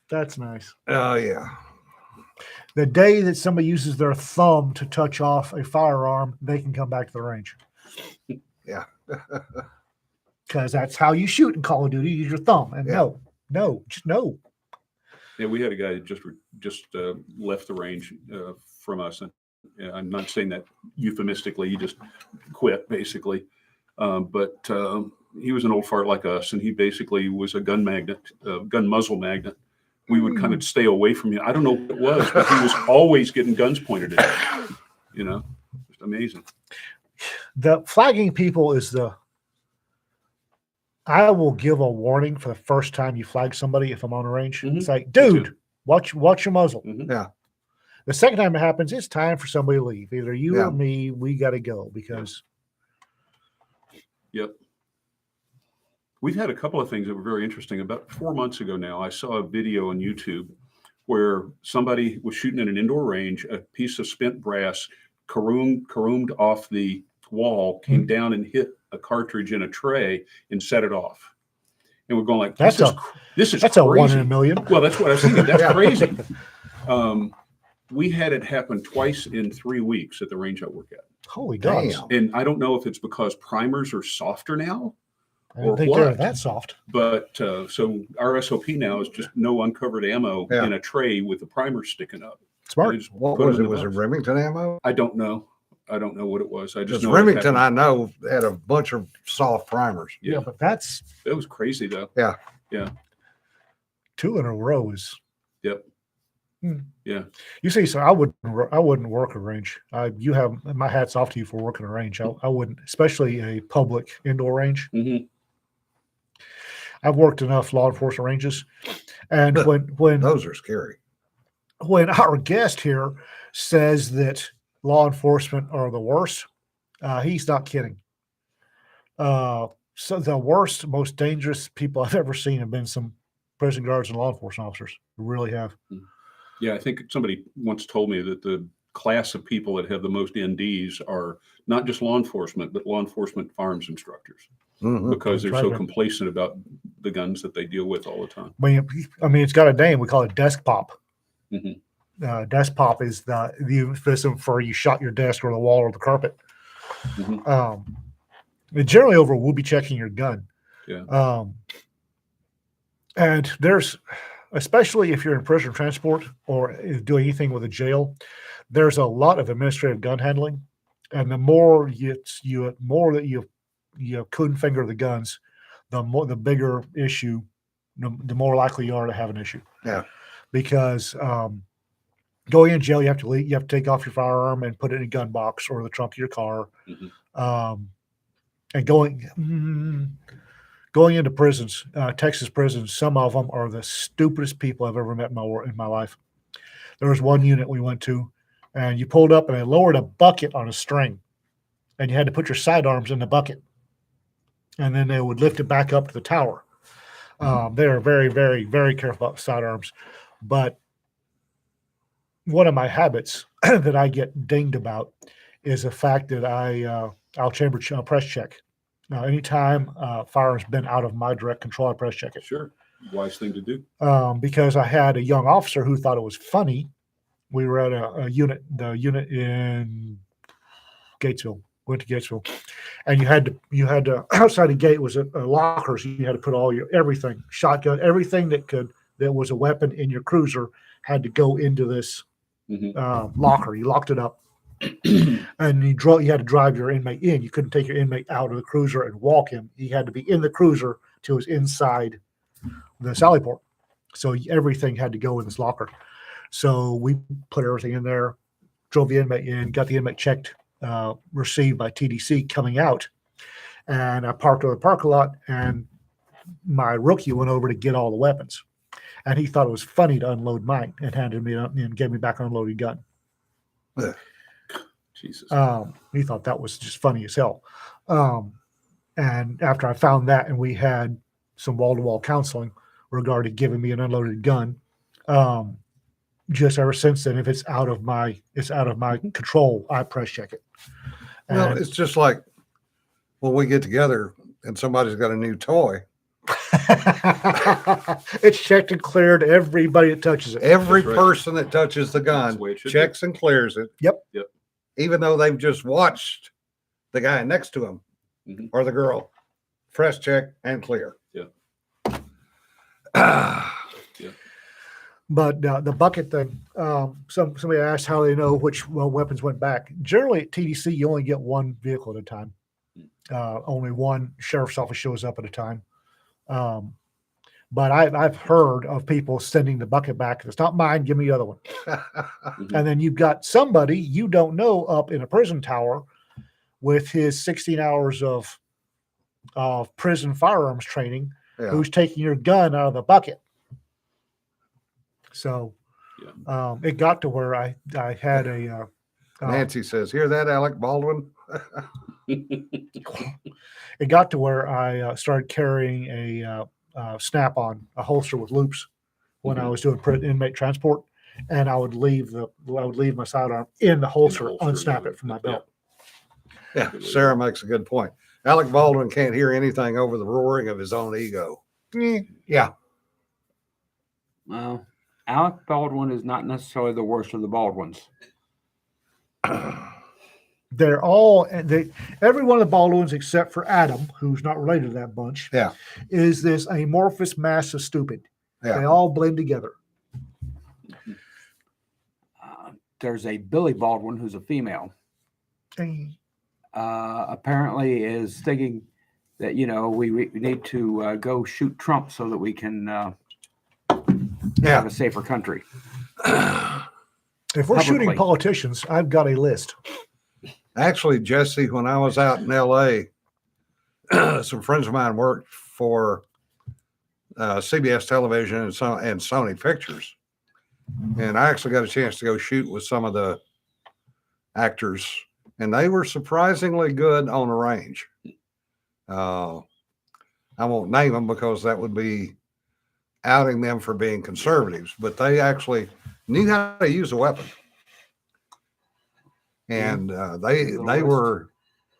That's nice. Oh, yeah. The day that somebody uses their thumb to touch off a firearm, they can come back to the range. Yeah. Because that's how you shoot in Call of Duty. Use your thumb. And Yeah. just no. Yeah, we had a guy that just left the range from us, and I'm not saying that euphemistically. He just quit, basically. But he was an old fart like us, and he basically was a gun muzzle magnet. We would kind of stay away from him. I don't know what it was, but he was always getting guns pointed at him. Just amazing. The flagging people is I will give a warning for the first time you flag somebody if I'm on a range. Mhm. It's like, Me too. dude, watch your muzzle. Mhm. Yeah. The second time it happens, it's time for somebody to leave. Either you Yeah. or me, we got to go because Yep. We've had a couple of things that were very interesting. About 4 months ago now, I saw a video on YouTube where somebody was shooting in an indoor range. A piece of spent brass caroomed off the wall, came down and hit a cartridge in a tray and set it off. And we're going like, this is that's a one in crazy. a million. Well, that's what I was thinking. That's Yeah. crazy. We had it happen twice in 3 weeks at the range I work at. Holy dogs. Damn. And I don't know if it's because primers are softer now, I don't or think they're what? that soft. but so our SOP now is just no uncovered ammo Yeah. in a tray with the primer sticking up. Smart. I just What put was them it? in the Was it box. Remington ammo? I don't know. I don't know what it was. I just Because know it Remington, happened. I know, had a bunch of soft primers. Yeah, but that's It was crazy though. 2 in a row is. Yep. You see, so I wouldn't work a range. You have my hat's off to you for working a range. I wouldn't, especially a public indoor range. hmm I've worked enough law enforcement ranges, and when Those are scary. when our guest here says that law enforcement are the worst, he's not kidding. So the worst, most dangerous people I've ever seen have been some prison guards and law enforcement officers. Really have. Yeah, I think somebody once told me that the class of people that have the most NDs are not just law enforcement, but law enforcement firearms instructors, Mhm. because they're That's so right. complacent about the guns that they deal with all the time. I mean, it's got a name. We call it desk pop. Mhm. Desk pop is the euphemism for you shot your desk or the wall or the carpet. Mhm. And generally over we'll be checking your gun. Yeah. And there's, especially if you're in prisoner transport or do anything with a jail, there's a lot of administrative gun handling, and the more you couldn't finger the guns, the bigger issue, the more likely you are to have an issue. Yeah. Because going in jail, you have to take off your firearm and put it in a gun box or the trunk of your car. Mhm. And going into prisons, Texas prisons, some of them are the stupidest people I've ever met in my life. There was one unit we went to, and you pulled up and they lowered a bucket on a string, and you had to put your sidearms in the bucket, and then they would lift it back up to the tower. They are very, very, very careful about sidearms. But one of my habits that I get dinged about is the fact that I'll chamber press check. Now, anytime firearm's been out of my direct control, I press check it. Sure. Wise thing to do. Because I had a young officer who thought it was funny. We were at the unit in Gatesville, went to Gatesville, and you had to outside the gate was a locker, so you had to put all your everything, shotgun, everything that was a weapon in your cruiser had to go into this Mhm. locker. You locked it up. And you had to drive your inmate in. You couldn't take your inmate out of the cruiser and walk him. He had to be in the cruiser till he was inside the sally port. So everything had to go in this locker. So we put everything in there, drove the inmate in, got the inmate checked, received by TDC coming out. And I parked on the parking lot, and my rookie went over to get all the weapons, and he thought it was funny to unload mine and handed me up and gave me back an unloaded gun. Jesus. He thought that was just funny as hell. And after I found that, and we had some wall-to-wall counseling regarding giving me an unloaded gun, just ever since then, if it's out of my control, I press check it. Well, And it's just like when we get together and somebody's got a new toy. it's checked and cleared to everybody that touches it. Every That's right. person that touches the That's gun the way it should be. checks and clears it. Yep. Yep. Even though they've just watched the guy next to him Mhm. or the girl, press check and clear. Yeah. But the bucket thing, somebody asked how they know which weapons went back. Generally at TDC, you only get one vehicle at a time. Only one sheriff's office shows up at a time. But I've heard of people sending the bucket back. If it's not mine, give me the other one. And then you've got somebody you don't know up in a prison tower with his 16 hours of prison firearms training Yeah. who's taking your gun out of the bucket. So it got to where I had a Nancy says, "Hear that, Alec Baldwin?" it got to where I started carrying a snap-on, a holster with loops when I was doing inmate transport, and I would leave my sidearm in the holster, unsnap it from my belt. Yeah, Sarah makes a good point. Alec Baldwin can't hear anything over the roaring of his own ego. Yeah. Well, Alec Baldwin is not necessarily the worst of the Baldwins. They're all every one of the Baldwins except for Adam, who's not related to that bunch. Yeah. Is this amorphous mass of stupid? Yeah. They all blend together. There's a Billy Baldwin who's a female. Apparently is thinking that, we need to go shoot Trump so that we can have a safer country. If we're shooting Publicly. politicians, I've got a list. Actually, Jesse, when I was out in LA, some friends of mine worked for CBS Television and Sony Pictures. And I actually got a chance to go shoot with some of the actors, and they were surprisingly good on the range. I won't name them because that would be outing them for being conservatives, but they actually knew how to use a weapon. And they were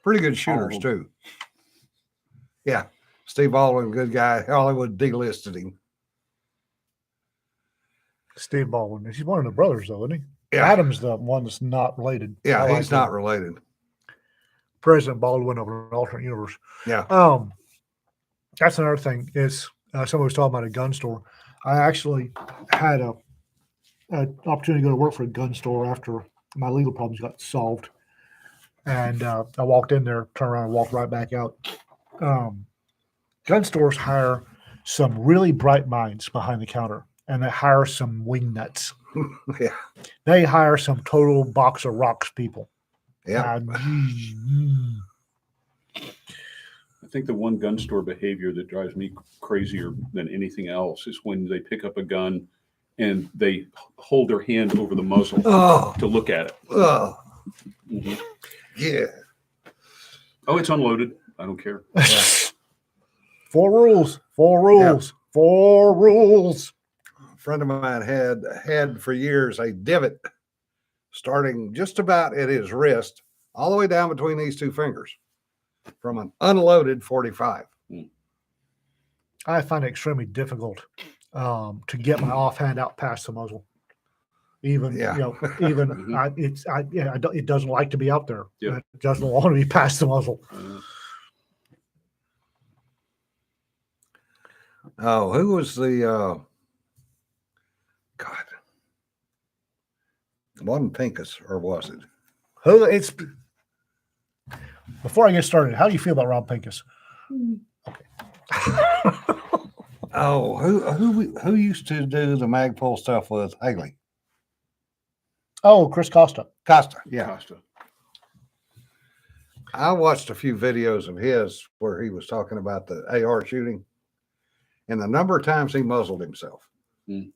pretty good shooters too. Yeah. Steve Baldwin, good guy. Hollywood delisted him. Steve Baldwin. He's one of the brothers, though, isn't he? Yeah. Adam's the one that's not related. Yeah, I he's like not him. related. President Baldwin of an alternate universe. Yeah. That's another thing is somebody was talking about a gun store. I actually had an opportunity to go to work for a gun store after my legal problems got solved. And I walked in there, turned around and walked right back out. Gun stores hire some really bright minds behind the counter, and they hire some wingnuts. Yeah. They hire some total box of rocks people. Yeah. I think the one gun store behavior that drives me crazier than anything else is when they pick up a gun and they hold their hand over the muzzle Oh, to look at it. oh, Mhm. yeah. Oh, it's unloaded. I don't care. Four rules. A friend of mine had for years a divot starting just about at his wrist, all the way down between these two fingers, from an unloaded 45. I find it extremely difficult to get my offhand out past the muzzle. Even Yeah. It doesn't like to be out there. Yeah. It doesn't want to be past the muzzle. Oh, who was the God? It wasn't Pincus, or was it? It's before I get started. How do you feel about Rob Pincus? Oh, who used to do the Magpul stuff with Haley? Oh, Chris Costa. Costa, yeah. Costa. I watched a few videos of his where he was talking about the AR shooting, and the number of times he muzzled himself. Mm.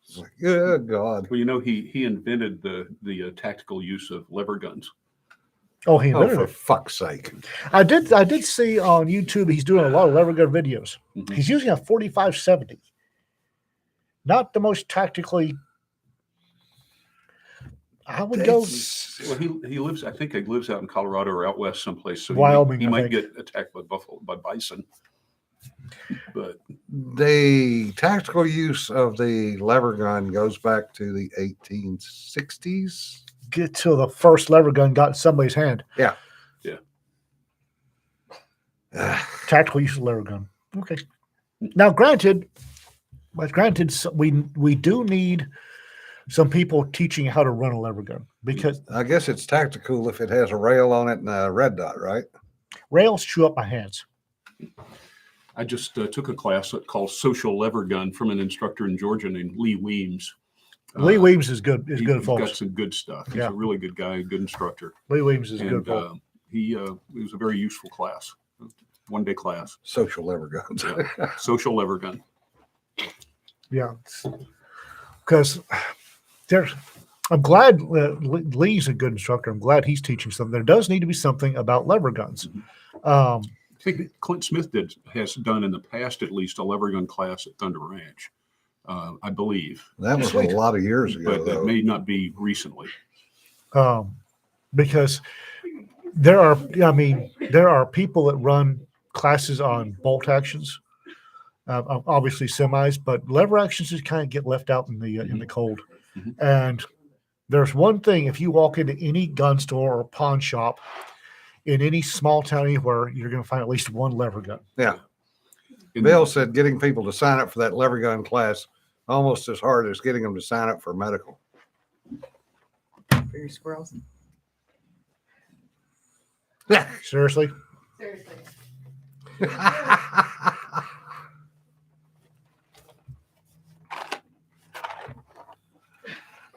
It's like, good God. Well, you know, he invented the tactical use of lever guns. Oh, he Oh, invented for it. fuck's sake. I did see on YouTube he's doing a lot of lever gun videos. Mhm. He's using a 45-70. Not the most tactically. I would go Well, he lives. I think he lives out in Colorado or out west someplace. So Wyoming, he I might think. get attacked by buffalo, by bison. But The tactical use of the lever gun goes back to the 1860s. get till the first lever gun got in somebody's hand. Tactical use of lever gun. Okay. Now, granted, we do need some people teaching how to run a lever gun because I guess it's tactical if it has a rail on it and a red dot, right? rails chew up my hands. I just took a class called Social Lever Gun from an instructor in Georgia named Lee Weems. Lee Weems is good. Is He's good, got folks. some good stuff. He's Yeah. a really good guy, a good instructor. Lee Weems is good, And folks. it was a very useful class, 1-day class. Social lever guns. Social Lever Gun. Yeah, because I'm glad Lee's a good instructor. I'm glad he's teaching something. There does need to be something about lever guns. I think Clint Smith has done in the past at least a lever gun class at Thunder Ranch, I believe, That was Sweet. a lot of years ago, but that though. may not be recently. Because there are people that run classes on bolt actions, obviously semis, but lever actions just kind of get left out in the cold. Mhm. And there's one thing: if you walk into any gun store or pawn shop in any small town anywhere, you're going to find at least one lever gun. Yeah. And Bill said getting people to sign up for that lever gun class almost as hard as getting them to sign up for medical. For your squirrels. Seriously, Seriously.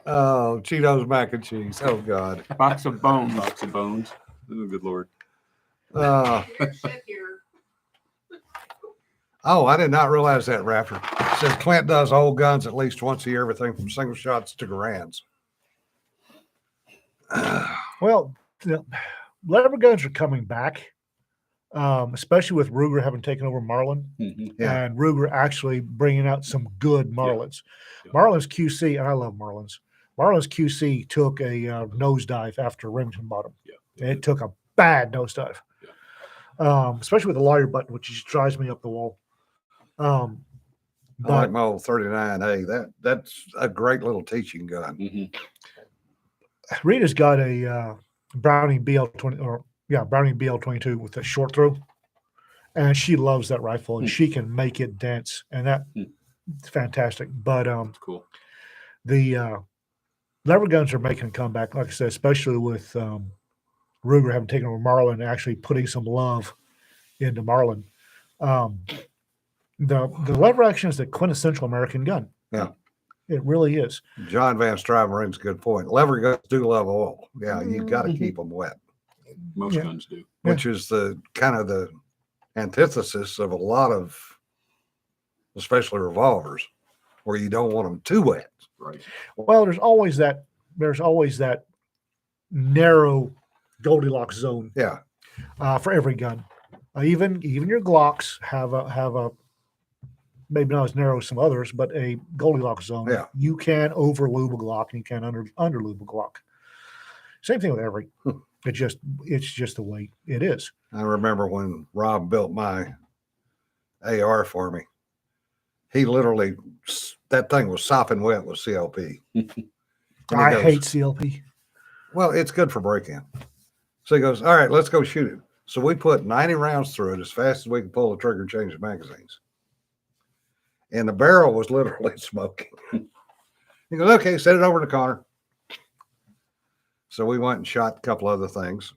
Oh, Cheetos mac and cheese. Oh God. Box of bones. Box of bones. Oh, good Lord. Shit here. Oh, I did not realize that, Raptor. It says Clint does old guns at least once a year, everything from single shots to Garands. well, the lever guns are coming back, especially with Ruger having taken over Marlin. Mhm. Yeah. And Ruger actually bringing out some good Marlins. Yeah. Marlins QC, and I love Marlins. Marlins QC took a nosedive after Remington bought them. Yeah. It took a bad nosedive, especially with the lawyer button, which just drives me up the wall. I like But my old 39A. That's a great little teaching gun. Mhm. Rita's got a Browning Browning BL-22 with a short throw, and she loves that rifle, and she can make it dance, and that's fantastic. But That's cool. the lever guns are making a comeback, like I said, especially with Ruger having taken over Marlin and actually putting some love into Marlin. The lever action is the quintessential American gun. Yeah. It really is. John Van Strive brings a good point. Lever guns do love oil. Yeah, you got to keep them wet, Most Yeah. guns do. which is the kind of the antithesis of a lot of, especially revolvers, where you don't want them too wet. Right. Well, there's always that narrow Goldilocks zone Yeah. for every gun. Even your Glocks have a maybe not as narrow as some others, but a Goldilocks zone. Yeah. You can over lube a Glock and you can under lube a Glock. Same thing with every. It's just the way it is. I I remember when Rob built my AR for me. He literally, that thing was sopping wet with CLP. And he I goes, hate CLP. Well, it's good for break-in. So he goes, all right, let's go shoot it. So we put 90 rounds through it as fast as we could pull the trigger and change the magazines. And the barrel was literally smoking. He goes, okay, set it over in the corner. So we went and shot a couple other things.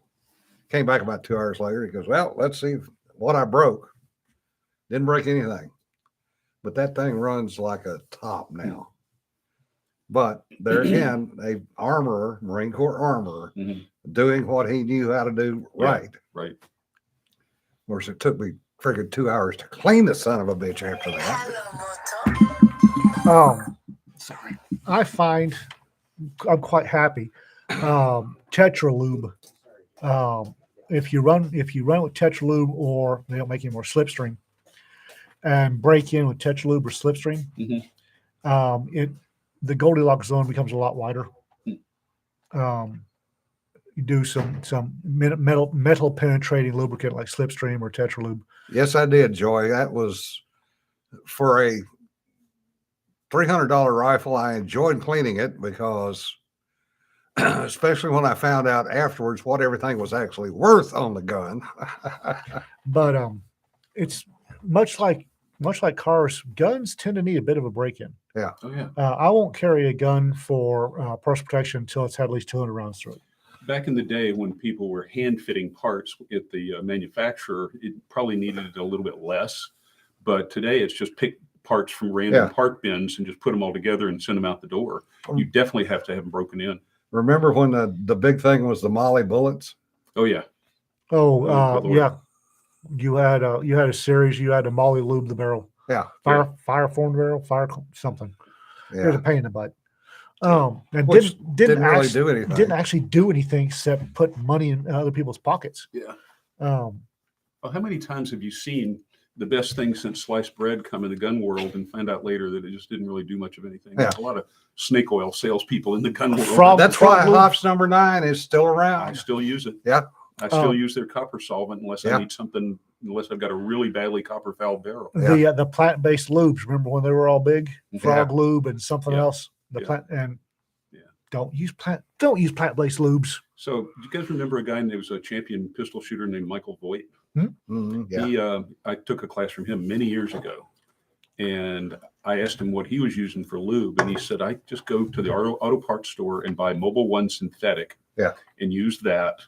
Came back about 2 hours later. He goes, well, let's see what I broke. Didn't break anything. But that thing runs like a top now. But there again, a armorer, Marine Corps armorer, Mhm. doing what he knew how to do Yeah. right. Right. Of course, it took me figured 2 hours to clean the son of a bitch after that. Sorry. I find I'm quite happy. Tetralube. If you run with Tetralube, or they don't make any more Slipstream, and break in with Tetralube or Slipstream, the Goldilocks zone becomes a lot wider. You do some metal penetrating lubricant like Slipstream or Tetralube. Yes, I did, Joy. That was for a $300 rifle. I enjoyed cleaning it because, especially when I found out afterwards what everything was actually worth on the gun. But it's much like cars. Guns tend to need a bit of a break-in. Oh yeah. I won't carry a gun for personal protection until it's had at least 200 rounds through it. Back in the day when people were hand fitting parts at the manufacturer, it probably needed it a little bit less. But today it's just pick parts from random part bins and just put them all together and send them out the door. You definitely have to have them broken in. Remember when the big thing was the Molly bullets? Oh yeah. Oh, good Lord. yeah. You had a series. You had a Molly lube the barrel. Yeah. Fire form barrel, fire something. It was a Yeah. pain in the butt. And Which didn't didn't really actually, do anything. Didn't actually do anything except put money in other people's pockets. Yeah. Um, Well, how many times have you seen the best thing since sliced bread come in the gun world and find out later that it just didn't really do much of anything? Yeah. There's a lot of snake oil salespeople in the gun world. From- That's why Frog Hops number 9 is still I around. still use it. Yeah. I still use their copper solvent unless Yeah. I need something, unless I've got a really badly copper fouled barrel. the plant-based lubes. Remember when they were all big? Frog lube and something Yeah. else. The Yeah. plant and Yeah. don't use plant-based lubes. So, do you guys remember a guy that was a champion pistol shooter named Michael Voigt? Mhm, yeah. I took a class from him many years ago, and I asked him what he was using for lube, and he said, "I just go to the auto parts store and buy Mobil One synthetic, Yeah. and use that."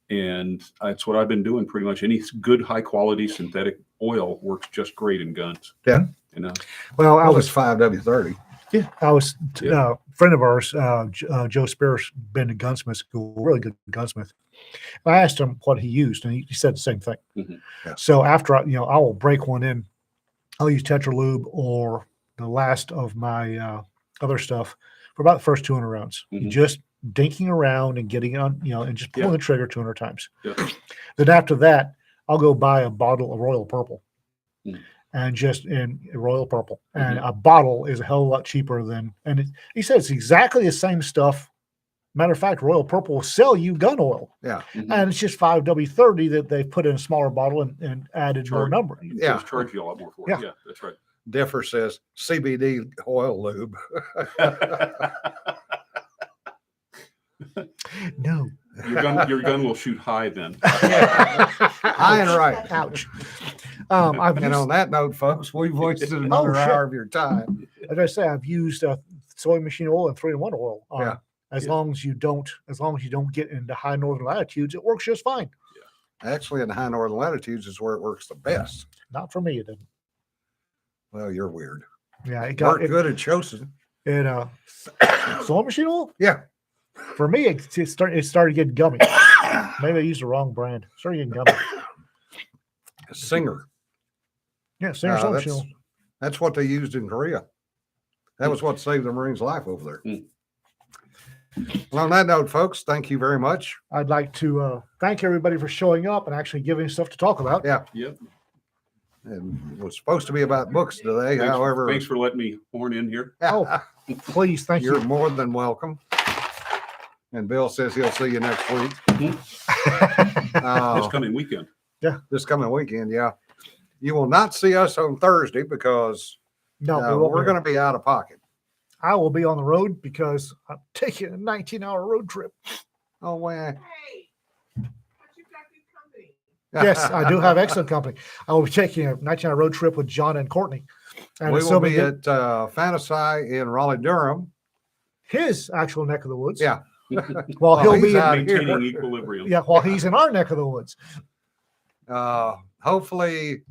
And that's what I've been doing pretty much. Any good high quality synthetic oil works just great in guns. Yeah. You know. Well, That was 5W30. I was Yeah. a friend of ours, Joe Spears, been to gunsmith school, really good gunsmith. I asked him what he used, and he said the same thing. Mhm. Yeah. So after I will break one in. I'll use Tetralube or the last of my other stuff for about the first 200 rounds. Mhm. Just dinking around and getting on, and just pulling Yeah. the trigger 200 times. Yeah. Then after that, I'll go buy a bottle of Royal Purple. Mm. And just in Royal Purple, and a bottle is a hell of a lot cheaper than. And he said it's exactly the same stuff. Matter of fact, Royal Purple will sell you gun oil, Mhm. and it's just 5W30 that they put in a smaller bottle and added more Charge. number. Yeah. Just charge you a lot more for Yeah. it. Yeah, that's right. Differ says CBD oil lube. No, Your gun will shoot high then. High and right. ouch. I've And used, on that note, folks, we've wasted another shit. hour of your time. as I say, I've used sewing machine oil and 3-in-1 oil. Yeah. As Yeah. long as you don't get into high northern latitudes, it works just fine. Actually, in the high northern latitudes is where it works the best. Not for me, it didn't. Well, you're weird. Yeah, it got Worked good at Chosen. sewing machine oil. Yeah. For me, it started getting gummy. Maybe I used the wrong brand. Started getting gummy. Singer. Yeah, Singer sewing machine oil. That's what they used in Korea. That was what saved the Marines' life over there. Mm. Well, on that note, folks, thank you very much. I'd like to thank everybody for showing up and actually giving stuff to talk about. Yeah. Yep. And it was supposed to be about books today. Thanks, However, thanks for letting me horn in here. Oh, please, thank you're you. more than welcome. And Bill says he'll see you next week. This coming weekend. This coming weekend, yeah. You will not see us on Thursday because No, we won't we're be. going to be out of pocket. I will be on the road because I'm taking a 19-hour road trip. Oh, well. Hey, but you've got good company. Yes, I do have excellent company. I will be taking a 19-hour road trip with John and Courtney. And We will assuming be that at Fantasy in Raleigh, Durham. his actual neck of the woods. Yeah. While Oh, he'll he's be out in, here. Maintaining equilibrium. yeah, while he's in our neck of the woods. Hopefully,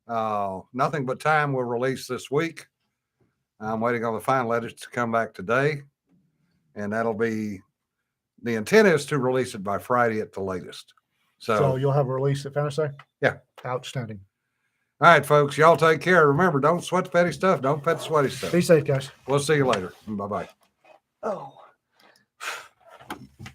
nothing but time will release this week. I'm waiting on the final edits to come back today. And that'll be, the intent is to release it by Friday at the latest. So So you'll have a release at Fantasy? Yeah. Outstanding. All right, folks, y'all take care. Remember, don't sweat the petty stuff. Don't pet the sweaty stuff. Be safe, guys. We'll see you later. Bye bye. Oh.